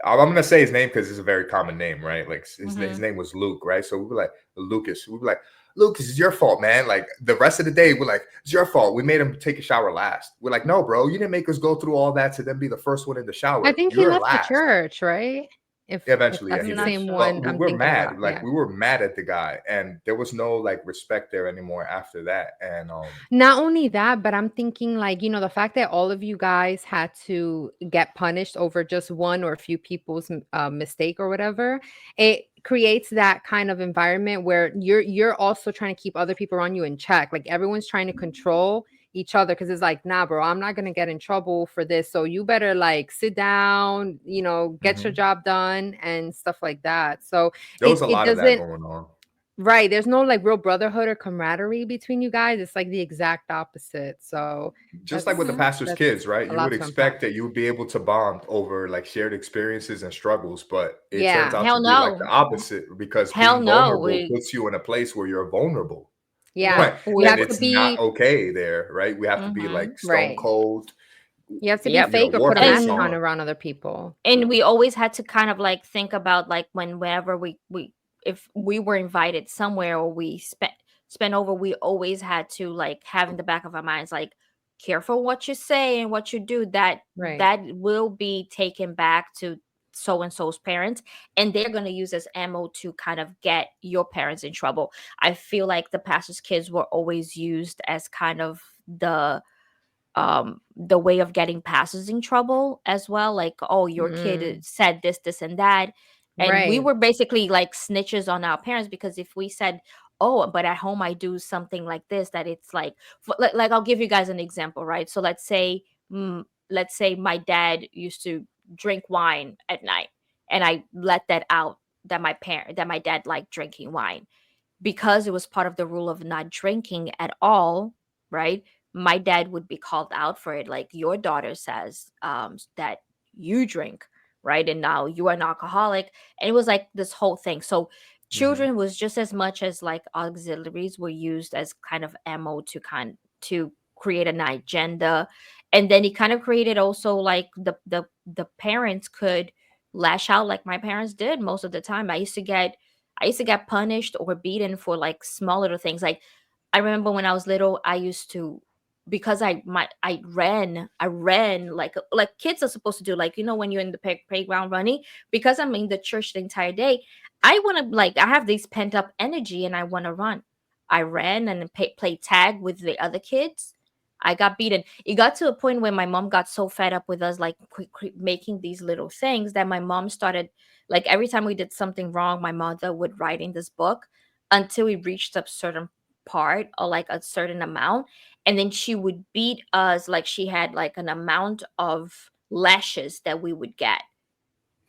I'm gonna say his name because it's a very common name, right? Like his mhm. name was Luke, right? So we were like Lucas. We were like Lucas, it's your fault, man. Like the rest of the day, we're like, it's your fault. We made him take a shower last. We're like, no, bro, you didn't make us go through all that to then be the first one in the I shower. think he You're left the last. church, right? If Eventually, yeah, that's he the I'm did. not same sure. But one we I'm were thinking mad. about. Like Yeah. we were mad at the guy, and there was no like respect there anymore after that. And Not only that, but I'm thinking like, the fact that all of you guys had to get punished over just one or a few people's mistake or whatever, it creates that kind of environment where you're also trying to keep other people around you in check. Like everyone's trying to control each other because it's like, nah, bro, I'm not gonna get in trouble for this. So you better like sit down, get your mhm. job done and stuff like that. So There was a it lot of that doesn't. going on. Right, there's no, like, real brotherhood or camaraderie between you guys, it's, like, the exact opposite, so Just like with the Mhm. pastor's that's kids, right? a You would lot to unpack. expect that you would be able to bond over like shared experiences and struggles, but it turns Yeah, out to Hell be like the no. opposite because Hell being no. vulnerable puts you in a place where you're vulnerable, yeah, Yep. right? you And have to it's not be okay there, right? We have to be Mhm. like stone right, cold, you have to be fake or war put a face mask And on on. around other people. we always had to kind of like think about like whenever we if we were invited somewhere or we spent over, we always had to like have in the back of our minds like, careful what you say and what you do, that Right, that will be taken back to so and so's parents, and they're going to use as ammo to kind of get your parents in trouble. I feel like the pastor's kids were always used as kind of the way of getting pastors in trouble as well, like, oh, your kid mm, said this and that. And we right, were basically like snitches on our parents, because if we said, oh, but at home I do something like this, that it's like, like I'll give you guys an example, right? So let's say my dad used to drink wine at night, and I let that out, that my dad liked drinking wine, because it was part of the rule of not drinking at all, right? My dad would be called out for it. Like, your daughter says that you drink, right? And now you are an alcoholic. And it was like this whole thing. So Mhm. children was just as much as like auxiliaries were used as kind of ammo to create an agenda. And then he kind of created also like the parents could lash out like my parents did most of the time. I used to get punished or beaten for like small little things. Like, I remember when I was little, I used to, because I ran like kids are supposed to do, like, when you're in the playground running. Because I'm in the church the entire day, I want to, like, I have this pent up energy and I want to run. I ran and played tag with the other kids. I got beaten. It got to a point where my mom got so fed up with us like making these little things, that my mom started, like, every time we did something wrong, my mother would write in this book until we reached a certain part or like a certain amount. And then she would beat us, like she had like an amount of lashes that we would get.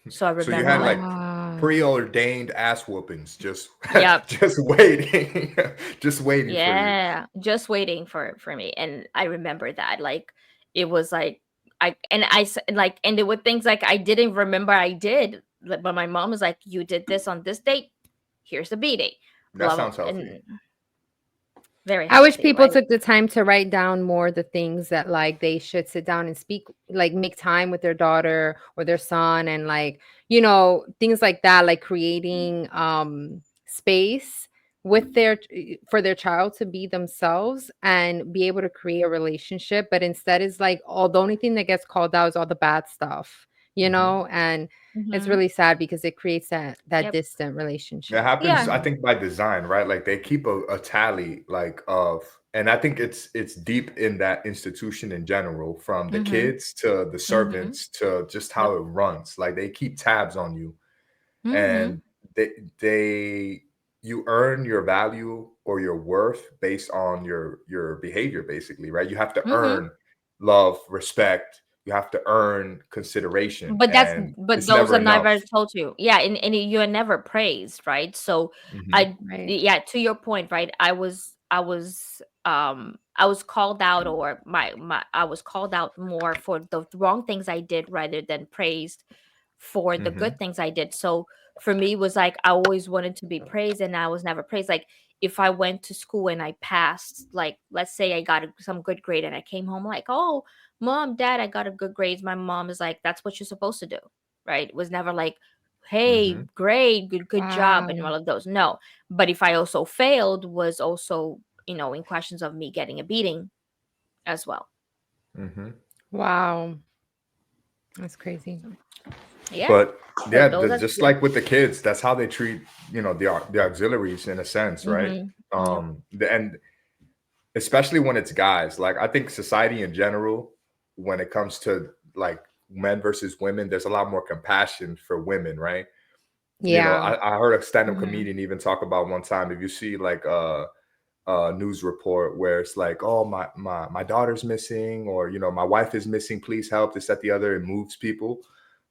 So I So you remember had like, like wow. preordained ass whoopings, just yep, just waiting, just waiting for you. yeah, just waiting for me. And I remember that, like, it was like, like, and there were things like I didn't remember I did, but my mom was like, you did this on this date, here's the beating, That blah blah, sounds healthy. and very I wish healthy, people right? took the time to write down more the things that like they should sit down and speak, like make time with their daughter or their son, and like, things like that, like creating space with their for their child to be themselves and be able to create a relationship, but instead is like all the only thing that gets called out is all the bad stuff, and it's Mm-hmm. really sad because it creates that Yep. distant It relationship. happens, Yeah. I think, by design, right? Like they keep a tally, like of, and I think it's deep in that institution in general, from the Mm-hmm. kids to the Mm-hmm. servants to just how Yep. it runs. Like they keep tabs on you, Mm-hmm. and they you earn your value or your worth based on your behavior, basically, right? You have to Mm-hmm. earn love, respect. You have to earn consideration, But and but it's those never are enough. never told you. Yeah, and you're never praised, right? So Hmm. I Right. yeah, to your point, right? I was called out, or my I was called out more for the wrong things I did rather than praised for the Hmm. good things I did. So for me, it was like I always wanted to be praised, and I was never praised. Like if I went to school and I passed, like let's say I got some good grade and I came home like, oh, mom, dad, I got a good grades. My mom is like, that's what you're supposed to do, right? It was never like, hey, Hmm. great, good job, and Wow. all of those. No, but if I also failed, was also in questions of me getting a beating as well. Hmm. Wow. That's crazy. So, yeah, But so yeah, those are just yeah. like with the kids, that's how they treat, the auxiliaries, in a sense, right? Mm-hmm. Yep. And especially when it's guys, like I think society in general, when it comes to like men versus women, there's a lot more compassion for women, right? Yeah. I heard a stand-up Mm-hmm. comedian even talk about one time, if you see like a news report where it's like, oh, my daughter's missing, or my wife is missing, please help, this, that, the other, it moves people.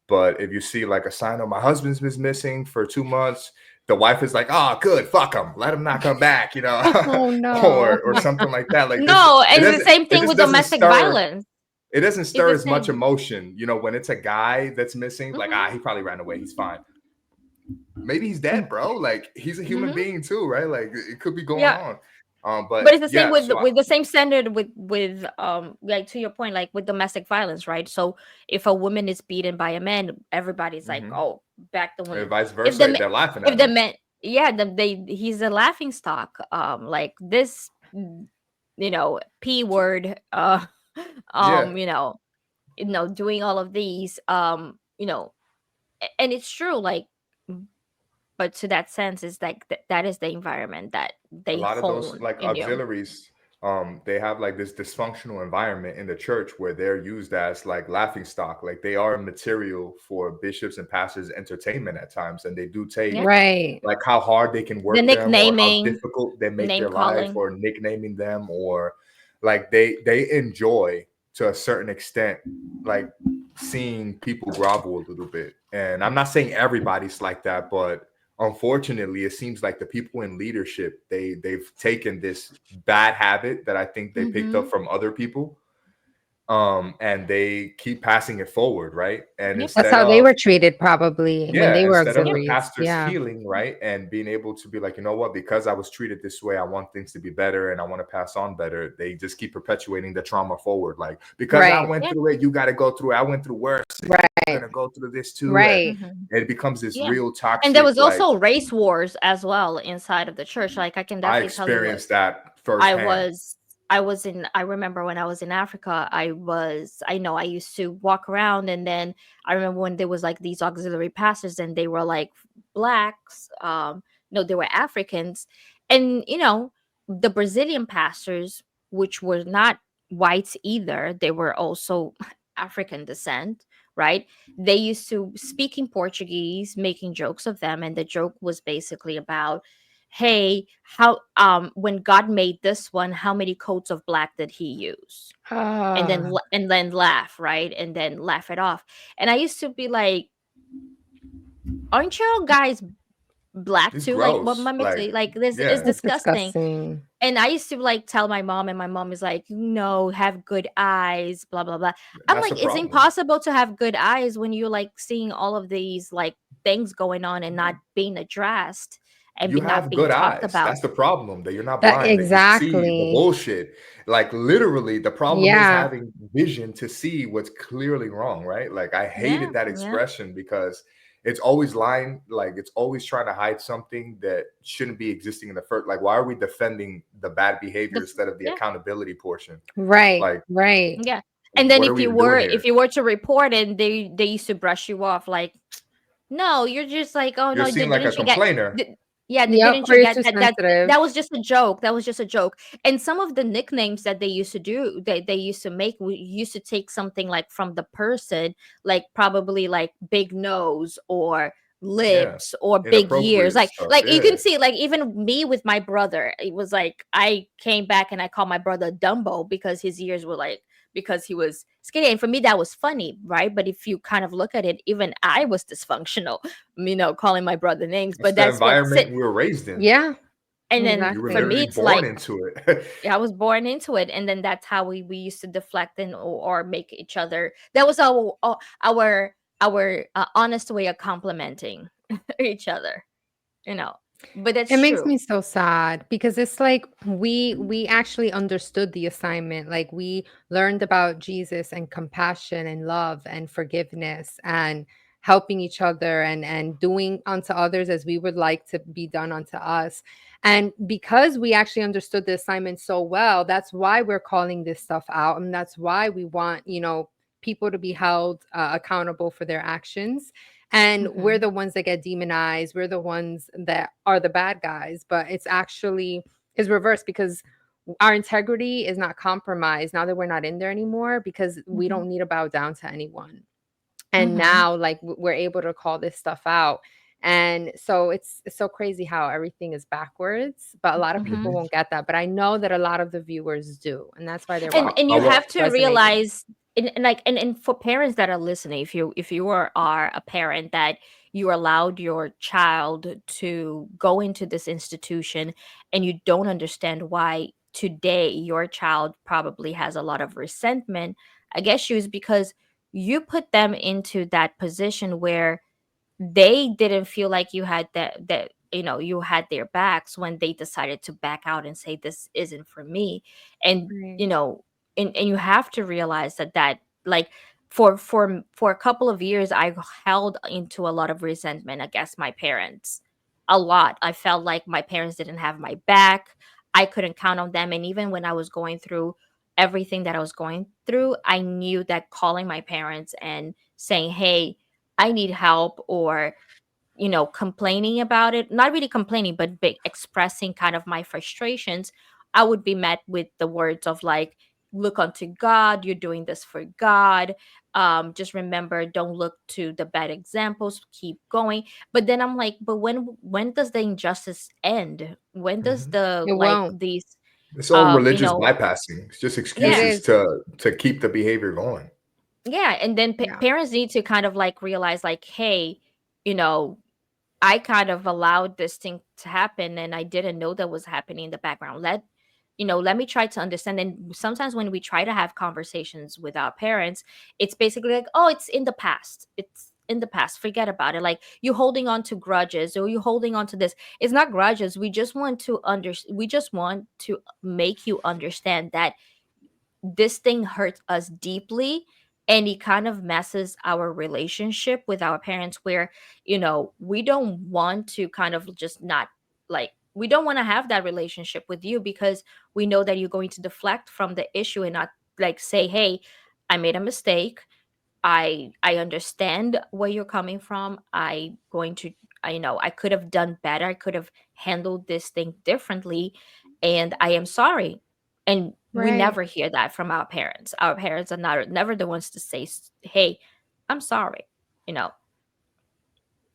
But if you see like a sign, oh, my husband's been missing for 2 months, the wife is like, oh, good, fuck him, let him not come back, Oh no. or something like that. Like this, No, it and it's the doesn't, same it thing just with doesn't domestic stir. violence. It doesn't It's stir the as much same. emotion, when it's a guy that's missing. Like, Mm-hmm. he probably ran away, he's fine. Maybe he's dead, bro. Like he's a human Mm-hmm. being too, right? Like it could be going Yeah, on. but But it's the same yeah, with so the same standard with like to your point, like with domestic violence, right? So if a woman is beaten by a man, everybody's like, mhm. oh, back the And woman. vice If the versa, ma- they're laughing if at the him. man, yeah, he's a laughing stock. Like this, p word. Yeah, Um, you know, doing all of these. And it's true, like, but to that sense is like that is the environment that a they lot of those hone like in you. auxiliaries, they have like this dysfunctional environment in the church where they're used as like laughing stock. Like they are material for bishops and pastors' entertainment at times, and they do take Yeah, Right. like how hard they can the work them, or how nicknaming, difficult they make name their life, calling. or nicknaming them, or like they enjoy, to a certain extent, like seeing people grovel a little bit. And I'm not saying everybody's like that, but unfortunately it seems like the people in leadership, they've taken this bad habit that I think they picked up Mm-hmm. from other people, and they keep passing it forward, right? And Yep. That's instead how they of were treated probably when they yeah, were instead of Yep. the auxiliaries. pastors Yeah. healing, right, and being able to be like, you know what, because I was treated this way, I want things to be better and I want to pass on better, they just keep perpetuating the trauma forward. Like, because I Right. went Yep. through it, you got to go through it. I went through worse, you're Right. gonna go through this too. And Right. it becomes this Yeah. real And there toxic, was like, also race wars as well inside of the church. Like I can I definitely tell you, experienced that I firsthand. was I remember when I was in Africa, I know I used to walk around, and then I remember when there was like these auxiliary pastors and they were like blacks, no, they were Africans. And the Brazilian pastors, which were not whites either, they were also African descent, right? They used to speak in Portuguese, making jokes of them, and the joke was basically about, hey, how when God made this one, how many coats of black did he use? And then Ah, laugh, right? And then laugh it off. And I used to be like, aren't you guys black It's too? Like, what gross. my Like, say, like, this is yeah, that's disgusting. disgusting. And I used to like tell my mom, and my mom is like, no, have good eyes, blah blah blah. I'm that's like, the it's problem. impossible to have good eyes when you're like seeing all of these like things going on and not being addressed and You not have being good talked eyes. about. That's the problem. That you're not That blind, that you see the exactly. bullshit. Like literally, the problem is Yeah. having vision to see what's clearly wrong, right? Like I Yeah, hated that yeah. expression because it's always lying, like it's always trying to hide something that shouldn't be existing in the first. Like, why are we defending the bad behavior The instead of the yeah, accountability portion? Right, Like, right. yeah. And then what are we even doing if here? you were to report it, they used to brush you off like, no, you're just like, oh You're no, seen like a didn't you get? complainer. Yeah, Yep, didn't or you you're get too that? sensitive. That was just a joke. That was just a joke. And some of the nicknames that they used to do, they used to make, we used to take something like from the person, like probably like big nose or Yeah, lips or big ears. inappropriate stuff. Like you Yeah, can see, like even me with my brother, it was like I came back and I called my brother Dumbo because his ears were like, because he was skinny. And for me, that was funny, right? But if you kind of look at it, even I was dysfunctional, calling my brother names. it's But the that's what environment we were raised in. Yeah, and then You were for exactly. me, literally it's born like, into it. yeah, I was born into it, and then that's how we used to deflect and or make each other. That was our honest way of complimenting each other, you know. But It that's makes true. me so sad because it's like we actually understood the assignment. Like we learned about Jesus and compassion and love and forgiveness and helping each other and doing unto others as we would like to be done unto us. And because we actually understood the assignment so well, that's why we're calling this stuff out, and that's why we want, people to be held accountable for their actions, and we're Hmm. the ones that get demonized. We're the ones that are the bad guys, but it's actually is reversed because our integrity is not compromised now that we're not in there anymore, because we Hmm. don't need to bow down to anyone. And Hmm. now, like, we're able to call this stuff out. And so it's so crazy how everything is backwards, but a lot of Hmm. people won't get that. But I know that a lot of the viewers do, and that's why they're and watching and I you and want have it's to resonating. realize, and for parents that are listening, if you are a parent that you allowed your child to go into this institution and you don't understand why today your child probably has a lot of resentment against you, is because you put them into that position where they didn't feel like you had that you had their backs when they decided to back out and say this isn't for me. And Right. you know and you have to realize that like for a couple of years I held into a lot of resentment against my parents. A lot. I felt like my parents didn't have my back. I couldn't count on them. And even when I was going through everything that I was going through, I knew that calling my parents and saying, hey, I need help, or complaining about it, not really complaining, but expressing kind of my frustrations, I would be met with the words of like, look unto God, you're doing this for God. Just remember, don't look to the bad examples, keep going. But then I'm like, but when does the injustice end? When does Mhm. the It like won't. these It's all you religious know bypassing. It's just It yeah, excuses is. to keep the behavior going. yeah. And then Yeah. parents need to kind of like realize like, hey, you know I kind of allowed this thing to happen and I didn't know that was happening in the background. Let me try to understand. And sometimes when we try to have conversations with our parents, it's basically like, oh, it's in the past. It's in the past. Forget about it. Like you holding on to grudges or you holding on to this. It's not grudges. We just want to make you understand that this thing hurts us deeply, and it kind of messes our relationship with our parents, where we don't want to kind of just not, like, we don't want to have that relationship with you because we know that you're going to deflect from the issue and not like say, hey, I made a mistake. I understand where you're coming from. I going to I could have done better. I could have handled this thing differently, and I am sorry. And we Right. never hear that from our parents. Our parents are not never the ones to say, "Hey, I'm sorry."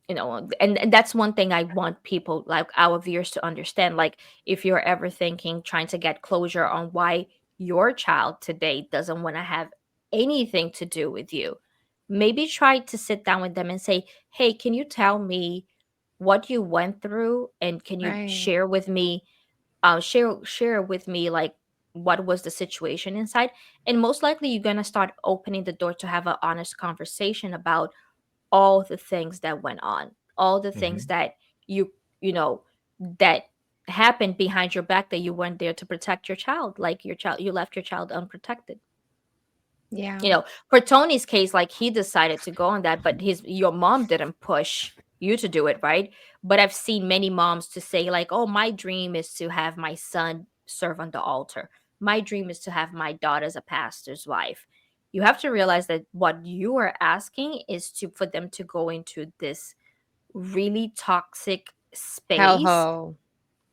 You know, and that's one thing I want people like our viewers to understand. Like, if you're ever thinking, trying to get closure on why your child today doesn't want to have anything to do with you, maybe try to sit down with them and say, hey, can you tell me what you went through, and can you Right. share with me, share with me, like, what was the situation inside. And most likely you're going to start opening the door to have an honest conversation about all the things that went on, all the things Mhm. that you you know that happened behind your back, that you weren't there to protect your child, like your child, you left your child unprotected. Yeah. For Tony's case, like he decided to go on that, but your mom didn't push you to do it, right? But I've seen many moms to say like, oh, my dream is to have my son serve on the altar. My dream is to have my daughter as a pastor's wife. You have to realize that what you are asking is for them to go into this really toxic space, Hellhole.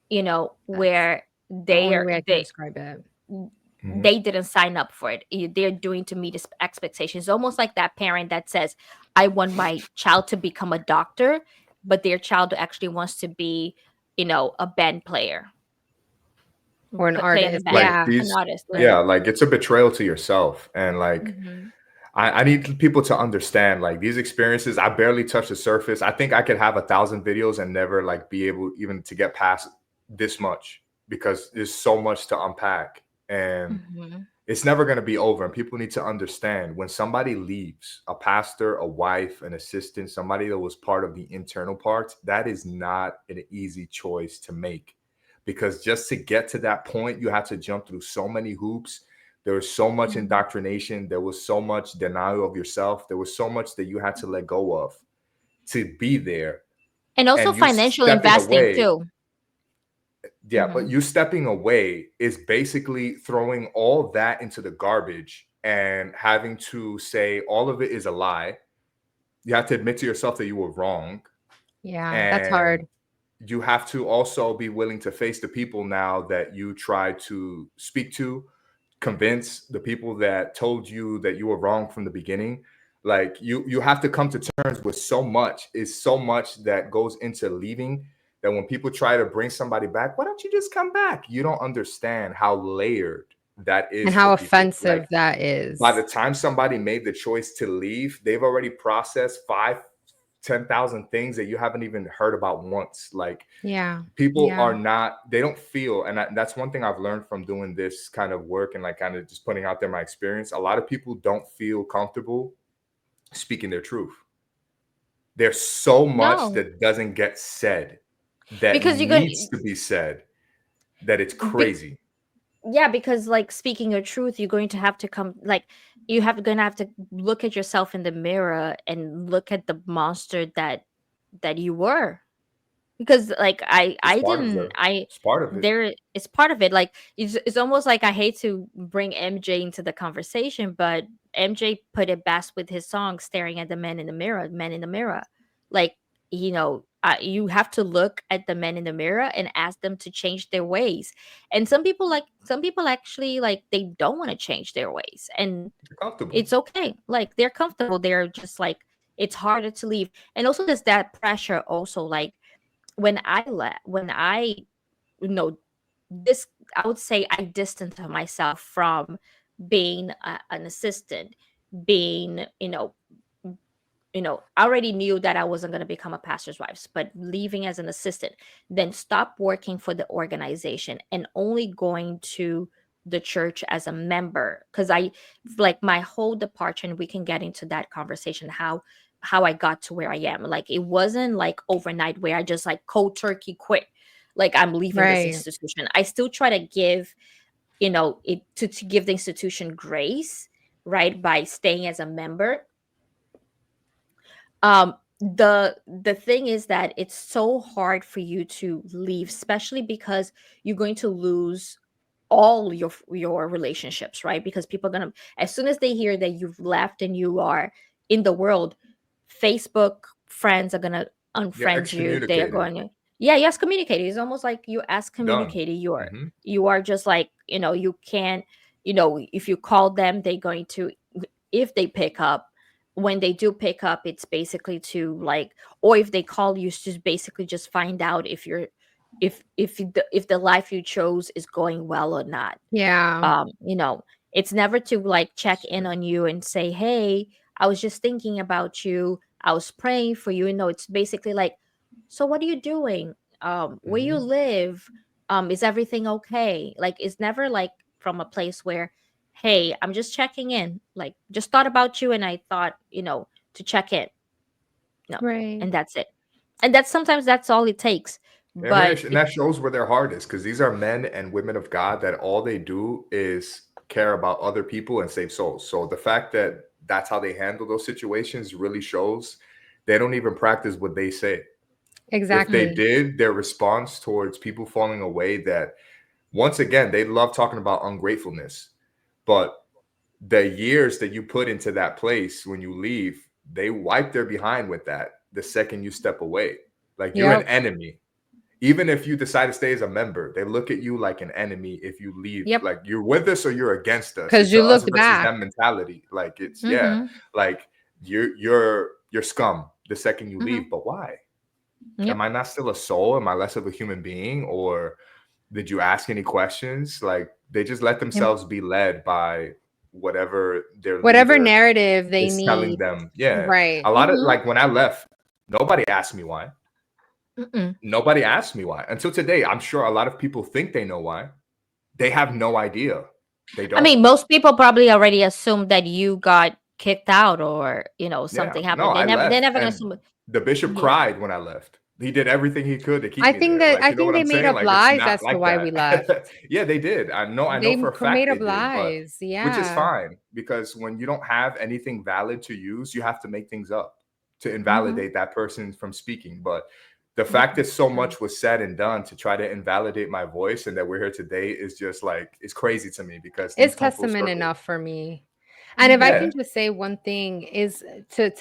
That's where the they only are way I can describe it. Mhm. they didn't sign up for it. They're doing to meet expectations. Almost like that parent that says, I want my child to become a doctor, but their child actually wants to be, a band player, Or an play in a artist. band, Like Yeah. an these, artist, yeah, right? like it's a betrayal to yourself. And like, Hmm. I need people to understand like these experiences. I barely touch the surface. I think I could have 1,000 videos and never like be able even to get past this much because there's so much to unpack. And Hmm. it's never going to be over. And people need to understand when somebody leaves, a pastor, a wife, an assistant, somebody that was part of the internal parts, that is not an easy choice to make. Because just to get to that point, you had to jump through so many hoops. There was so much Hmm. indoctrination. There was so much denial of yourself. There was so much that you had to let go of to be there. And also And you financial stepping investing away, too. yeah, Hmm. but you stepping away is basically throwing all that into the garbage and having to say all of it is a lie. You have to admit to yourself that you were wrong. Yeah. That's And hard. you have to also be willing to face the people now that you try to speak to, convince the people that told you that you were wrong from the beginning. Like you have to come to terms with so much that goes into leaving, that when people try to bring somebody back, why don't you just come back? You don't understand how layered that And is for how people. Like offensive that by the is. time somebody made the choice to leave, they've already processed 10,000 things that you haven't even heard about once. Like Yeah. people Yeah. are not, they don't feel, and that's one thing I've learned from doing this kind of work and like kind of just putting out there my experience. A lot of people don't feel comfortable speaking their truth. There's so much No, that doesn't get said that because you're needs going to be said, that it's to, crazy. yeah, because like speaking your truth, you're going to have to come, like gonna have to look at yourself in the mirror and look at the monster that you were. Because like It's I part of didn't the, I it's part of it. there it's part of it. Like it's almost like I hate to bring MJ into the conversation, but MJ put it best with his song "Staring at the Man in the Mirror." Men in the mirror, like, you have to look at the men in the mirror and ask them to change their ways. And some people actually, like, they don't want to change their ways, and You're comfortable. it's okay. Like, they're comfortable. They're just like, it's harder to leave. And also there's that pressure also, like, when I you know this I would say I distanced myself from being an assistant, being, I already knew that I wasn't going to become a pastor's wife, but leaving as an assistant, then stop working for the organization and only going to the church as a member. Because I, like, my whole departure, and we can get into that conversation, how I got to where I am. Like, it wasn't like overnight where I just like cold turkey quit. Like, I'm leaving this Right. institution. I still try to give, to give the institution grace, right, by staying as a member. The thing is that it's so hard for you to leave, especially because you're going to lose all your relationships, right? Because people are gonna, as soon as they hear that you've left and you are in the world, Facebook friends are gonna You're unfriend you. They are excommunicated. going to, yeah, you excommunicated. It's almost like you Done. excommunicated. Hmm. You are just like, you can't, if you call them, they're going to, if they pick up, when they do pick up, it's basically to, like, or if they call you, it's just basically just find out if you're, if the life you chose is going well or not. Yeah. um you know it's never to like check in on you and say, hey, I was just thinking about you, I was praying for you. It's basically like, so what are you doing, where you Hmm. live, is everything okay? Like, it's never like from a place where, hey, I'm just checking in, like, just thought about you and I thought, to check in. No. Right. And that's it. And that's, sometimes that's all it takes. I mean, But and that shows where their heart is, because these are men and women of God that all they do is care about other people and save souls. So the fact that that's how they handle those situations really shows they don't even practice what they say. If they Exactly. did, their response towards people falling away, that once again, they love talking about ungratefulness, but the years that you put into that place when you leave, they wipe their behind with that the second you step away. Like you're an Yep. enemy. Even if you decide to stay as a member, they look at you like an enemy if you leave. Yep. Like you're with us or you're against us. Because It's you a us looked versus back. them mentality. Like it's Mm-hmm. like you're scum the second you leave. Mm-hmm. But why? Yep. Am I not still a soul? Am I less of a human being? Or did you ask any questions? Like they just let themselves be led by whatever their Whatever leader narrative they is telling need. them. Yeah. Right. A lot of Mm-hmm. like when I left, nobody asked me why. Mm-mm. Nobody asked me why. Until today, I'm sure a lot of people think they know why. They have no idea. They I don't. mean, most people probably already assumed that you got kicked out or Yeah. something No, happened. I They're left. never gonna And assume. the bishop Yeah. cried when I left. He did everything he could to keep I me think there. that Like, you know what they I'm made saying? up Like, it's lies not as to like why we left. that. Yeah, they did. I know for a fact Made they up did, but lies. which is Yeah. fine because when you don't have anything valid to use, you have to make things up to Mm-hmm. invalidate that person from speaking. But the Yep. fact that so True. much was said and done to try to invalidate my voice and that we're here today is just like, it's crazy to me because things It's come full testament circle. enough for me. And if I Yeah. can just say one thing is to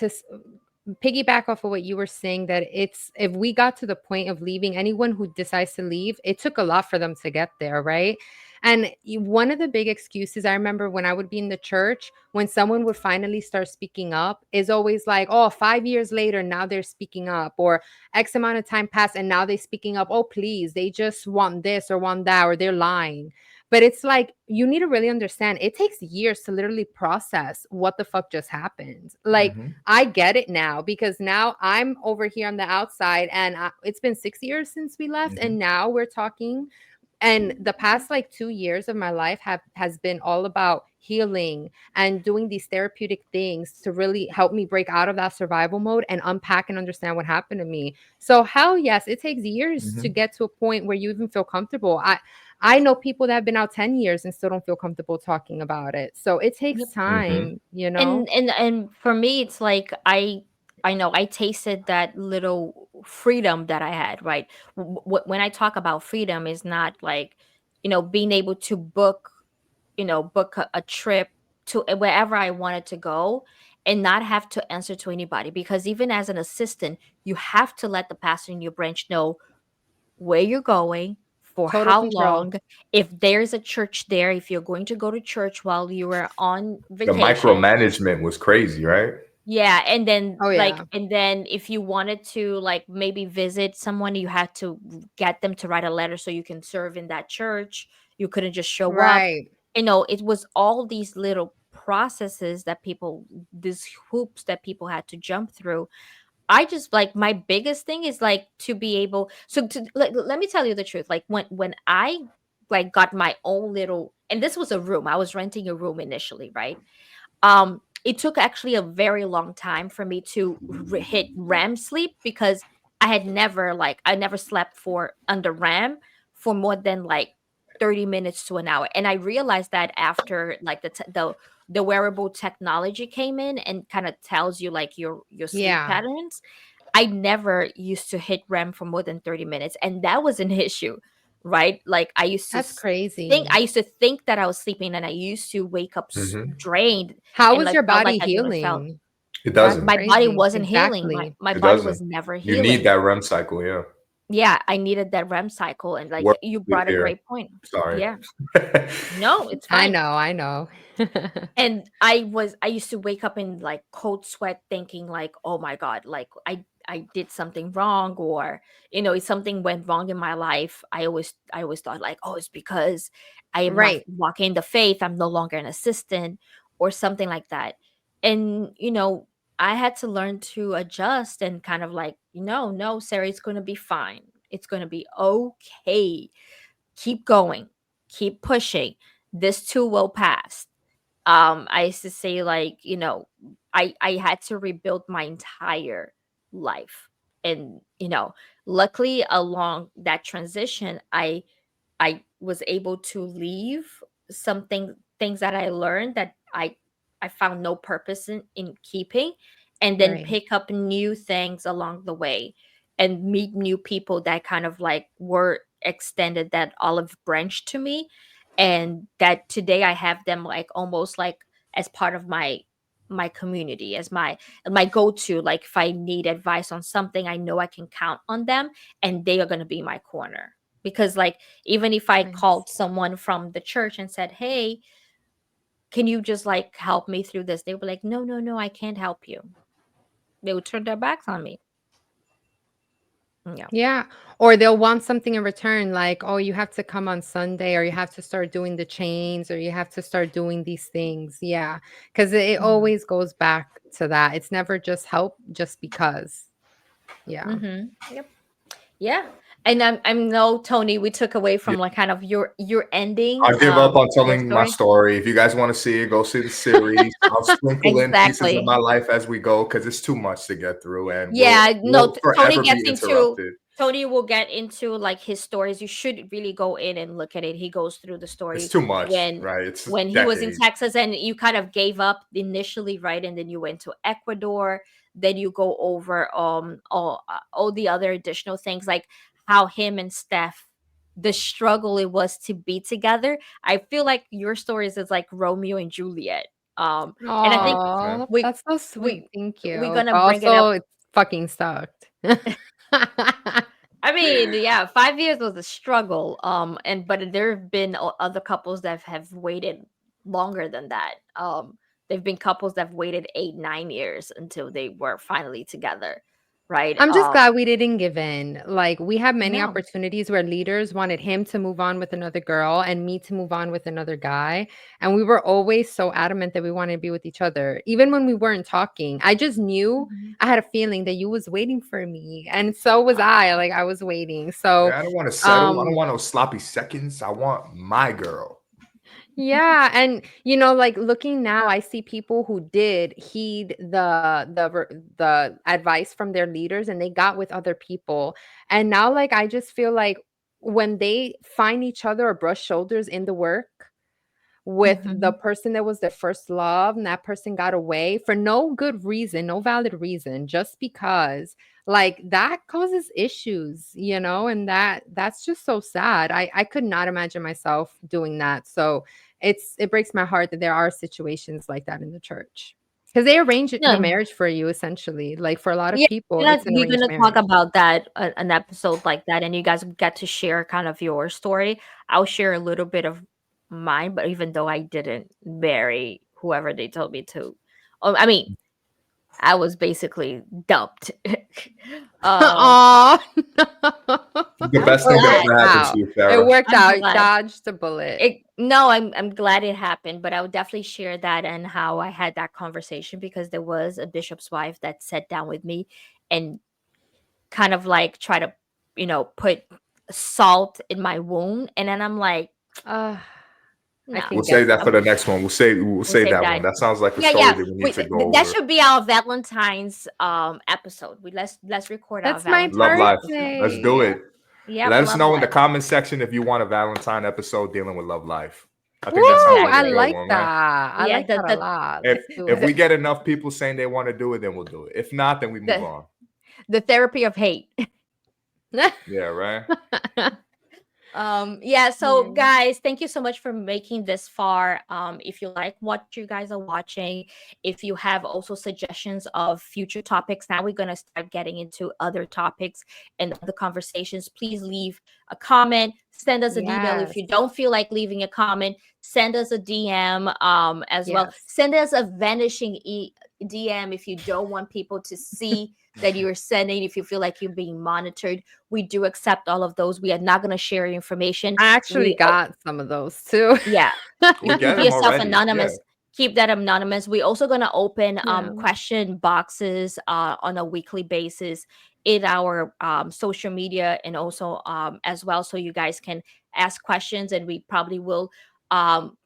piggyback off of what you were saying, that it's if we got to the point of leaving, anyone who decides to leave, it took a lot for them to get there, right? And one of the big excuses I remember when I would be in the church, when someone would finally start speaking up, is always like, oh, 5 years later, now they're speaking up, or X amount of time passed and now they're speaking up. Oh, please, they just want this or want that, or they're lying. But it's like, you need to really understand, it takes years to literally process what the fuck just happened. Like, Mhm. I get it now because now I'm over here on the outside and it's been 6 years since we left. Mhm. And now we're talking. And the past like 2 years of my life has been all about healing and doing these therapeutic things to really help me break out of that survival mode and unpack and understand what happened to me. So hell yes, it takes years to Mhm. get to a point where you even feel comfortable. I know people that have been out 10 years and still don't feel comfortable talking about it. So it takes Yep. time, you know? And for me, it's like I know I tasted that little freedom that I had, right? When I talk about freedom, is not like being able to book a trip to wherever I wanted to go and not have to answer to anybody, because even as an assistant, you have to let the pastor in your branch know where you're going, for Total how control. long, if there's a church there, if you're going to go to church while you were on The vacation. micromanagement was crazy, right? Yeah, and then Oh, yeah. if you wanted to like maybe visit someone, you had to get them to write a letter so you can serve in that church. You couldn't just show up. Right. It was all these little processes that people, these hoops that people had to jump through. I just like, my biggest thing is like to be able, so to let me tell you the truth. Like when I like got my own little, and this was a room. I was renting a room initially, right? It took actually a very long time for me to hit REM sleep, because I never slept for under REM for more than like 30 minutes to an hour. And I realized that after like the wearable technology came in and kind of tells you like your sleep Yeah. patterns. I never used to hit REM for more than 30 minutes, and that was an issue, right? Like That's I crazy. used to think that I was sleeping, and I used to wake up Mhm. drained How and was like your felt like body I never felt. healing? It That's doesn't. My body crazy. wasn't healing. My Exactly. my It body doesn't. was never You need healing. that REM cycle, yeah. Yeah, I needed that REM cycle, and like Work you with brought a here. great point. Sorry. Yeah. No, it's I fine. know. I know. And I used to wake up in like cold sweat thinking like, oh my god, like I did something wrong, or if something went wrong in my life, I always thought like, oh, it's because I am not Right. walking the faith, I'm no longer an assistant or something like that. And I had to learn to adjust and kind of like, no, Sarah, it's going to be fine, it's going to be okay, keep going, keep pushing, this too will pass. I used to say like, I had to rebuild my entire life. And luckily along that transition, I was able to leave something things that I learned that I found no purpose in keeping, and then Right. pick up new things along the way and meet new people that kind of like were extended that olive branch to me, and that today I have them like almost like as part of my community, as my go-to. Like if I need advice on something, I know I can count on them, and they are going to be my corner. Because like even if I Nice. called someone from the church and said, hey, can you just like help me through this, they were like, no, no, no, I can't help you. They would turn their backs on me. Yeah. Yeah. Or they'll want something in return, like, oh, you have to come on Sunday, or you have to start doing the chains, or you have to start doing these things. Yeah. Because it Mhm. always goes back to that. It's never just help just because. Yeah. Mhm. Yep. Yeah. And I'm no, Tony, we took away from like kind of your ending I give up on your telling my story. story. If you guys want to see it, go see the series. I'll sprinkle in pieces of Exactly. my life as we go because it's too much to get through, and Yeah, no, we'll Tony forever gets be into interrupted. Tony will get into like his stories. You should really go in and look at it. He goes through the It's story too much, when right? It's when he was in decades. Texas and you kind of gave up initially, right? And then you went to Ecuador. Then you go over all the other additional things like how him and Steph, the struggle it was to be together. I feel like your stories is like Romeo and Juliet. And I think Oh, we that's so we sweet. Thank we're you. gonna But bring it up. also, it fucking sucked. I mean, yeah, 5 years was a struggle. And but there have been other couples that have waited longer than that. There've been couples that have waited 8, 9 years until they were finally together, right? I'm just glad we didn't give in. Like, we had many No. opportunities where leaders wanted him to move on with another girl and me to move on with another guy. And we were always so adamant that we wanted to be with each other. Even when we weren't talking, I just knew, Mhm. I had a feeling that you was waiting for me. And so was I. Aw. Like, I was waiting. So, Yeah, I don't want to settle. I don't um, want no sloppy seconds. I want my girl. yeah, and like looking now, I see people who did heed the advice from their leaders and they got with other people. And now like I just feel like when they find each other or brush shoulders in the work with the Mhm. person that was their first love and that person got away for no good reason, no valid reason, just because like that causes issues, and that's just so sad. I could not imagine myself doing that. So it breaks my heart that there are situations like that in the church. Because they arrange the No. marriage for you essentially. Like for a lot of Yeah, people, it's an we're arranged gonna talk marriage. about that an episode like that, and you guys get to share kind of your story. I'll share a little bit of mine, but even though I didn't marry whoever they told me to, I mean, I was basically dumped. um, Oh, no. The I'm best thing that glad. Worked ever happened to out. you, It Sarah. worked I'm out. glad. Dodged a bullet. No, I'm glad it happened, but I would definitely share that and how I had that conversation because there was a bishop's wife that sat down with me and kind of like try to, put salt in my wound. And then I'm like, Uh, I no, can We'll get save that for that. the next one. We'll we'll save save that that. one. That sounds like a Yeah, story yeah. that we need to go That over. should be our Valentine's episode. Let's record our That's my Love Valentine's life. episode. Let's do birthday. it. Yep, Let us love know in the life. comment section if you want a Valentine episode dealing with love life. I think that sounds Woo! like a I Exactly. good like one, right? that. I Yeah, like that a lot. If Let's do if it. we get enough people saying they want to do it, then we'll do it. If not, then we move the on. the therapy of hate. Yeah, right. Yeah, so Yeah. guys, thank you so much for making this far. If you like what you guys are watching, if you have also suggestions of future topics, now we're going to start getting into other topics and other conversations. Please leave a comment, send us an email. If Yes. you don't feel like leaving a comment, send us a DM as well. Yes. Send us a vanishing DM if you don't want people to see that you're sending, if you feel like you're being monitored. We do accept all of those. We are not going to share your information. I actually We got some of those too. Yeah, We you get keep them yourself already. Yeah. anonymous. Keep that anonymous. We also going to open Yeah. question boxes on a weekly basis in our social media and also as well, so you guys can ask questions, and we probably will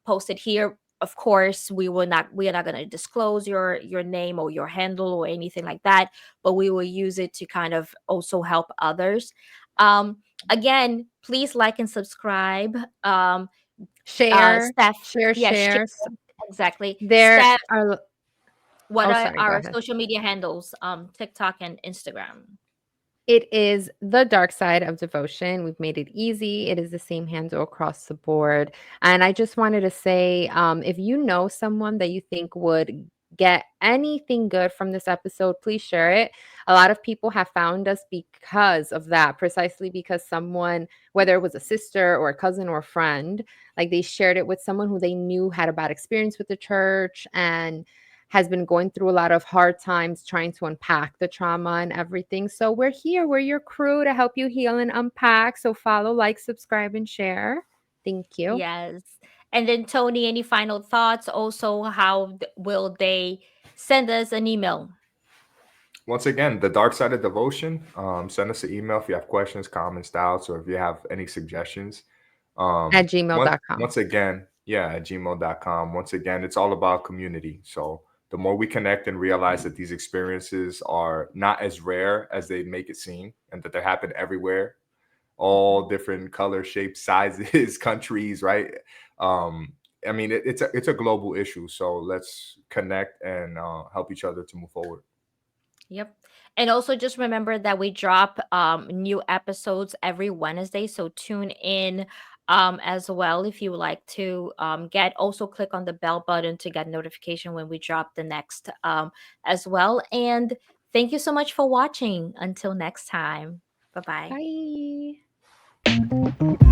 post it here. Of course, we are not going to disclose your name or your handle or anything like that, but we will use it to kind of also help others. Again, please like and subscribe. Share, Steph. share, Yeah, share. exactly. There Steph, are what oh, are sorry, go our ahead. social media handles? TikTok and Instagram. It is the dark side of devotion. We've made it easy. It is the same handle across the board. And I just wanted to say, if you know someone that you think would get anything good from this episode, please share it. A lot of people have found us because of that, precisely because someone, whether it was a sister or a cousin or a friend, like they shared it with someone who they knew had a bad experience with the church and has been going through a lot of hard times trying to unpack the trauma and everything. So we're here. We're your crew to help you heal and unpack. So follow, like, subscribe, and share. Thank you. Yes. And then Tony, any final thoughts? Also, how will they send us an email? Once again, the dark side of devotion. Send us an email if you have questions, comments, doubts, or if you have any suggestions. At gmail.com. Once again, yeah, at gmail.com. Once again, it's all about community. So the more we connect and realize that these experiences are not as rare as they make it seem and that they happen everywhere, all different colors, shapes, sizes, countries, right? I mean, it's a global issue. So let's connect and help each other to move forward. Yep. And also just remember that we drop new episodes every Wednesday. So tune in as well if you would like to get, also click on the bell button to get notification when we drop the next as well. And thank you so much for watching. Until next time. Bye bye. Bye.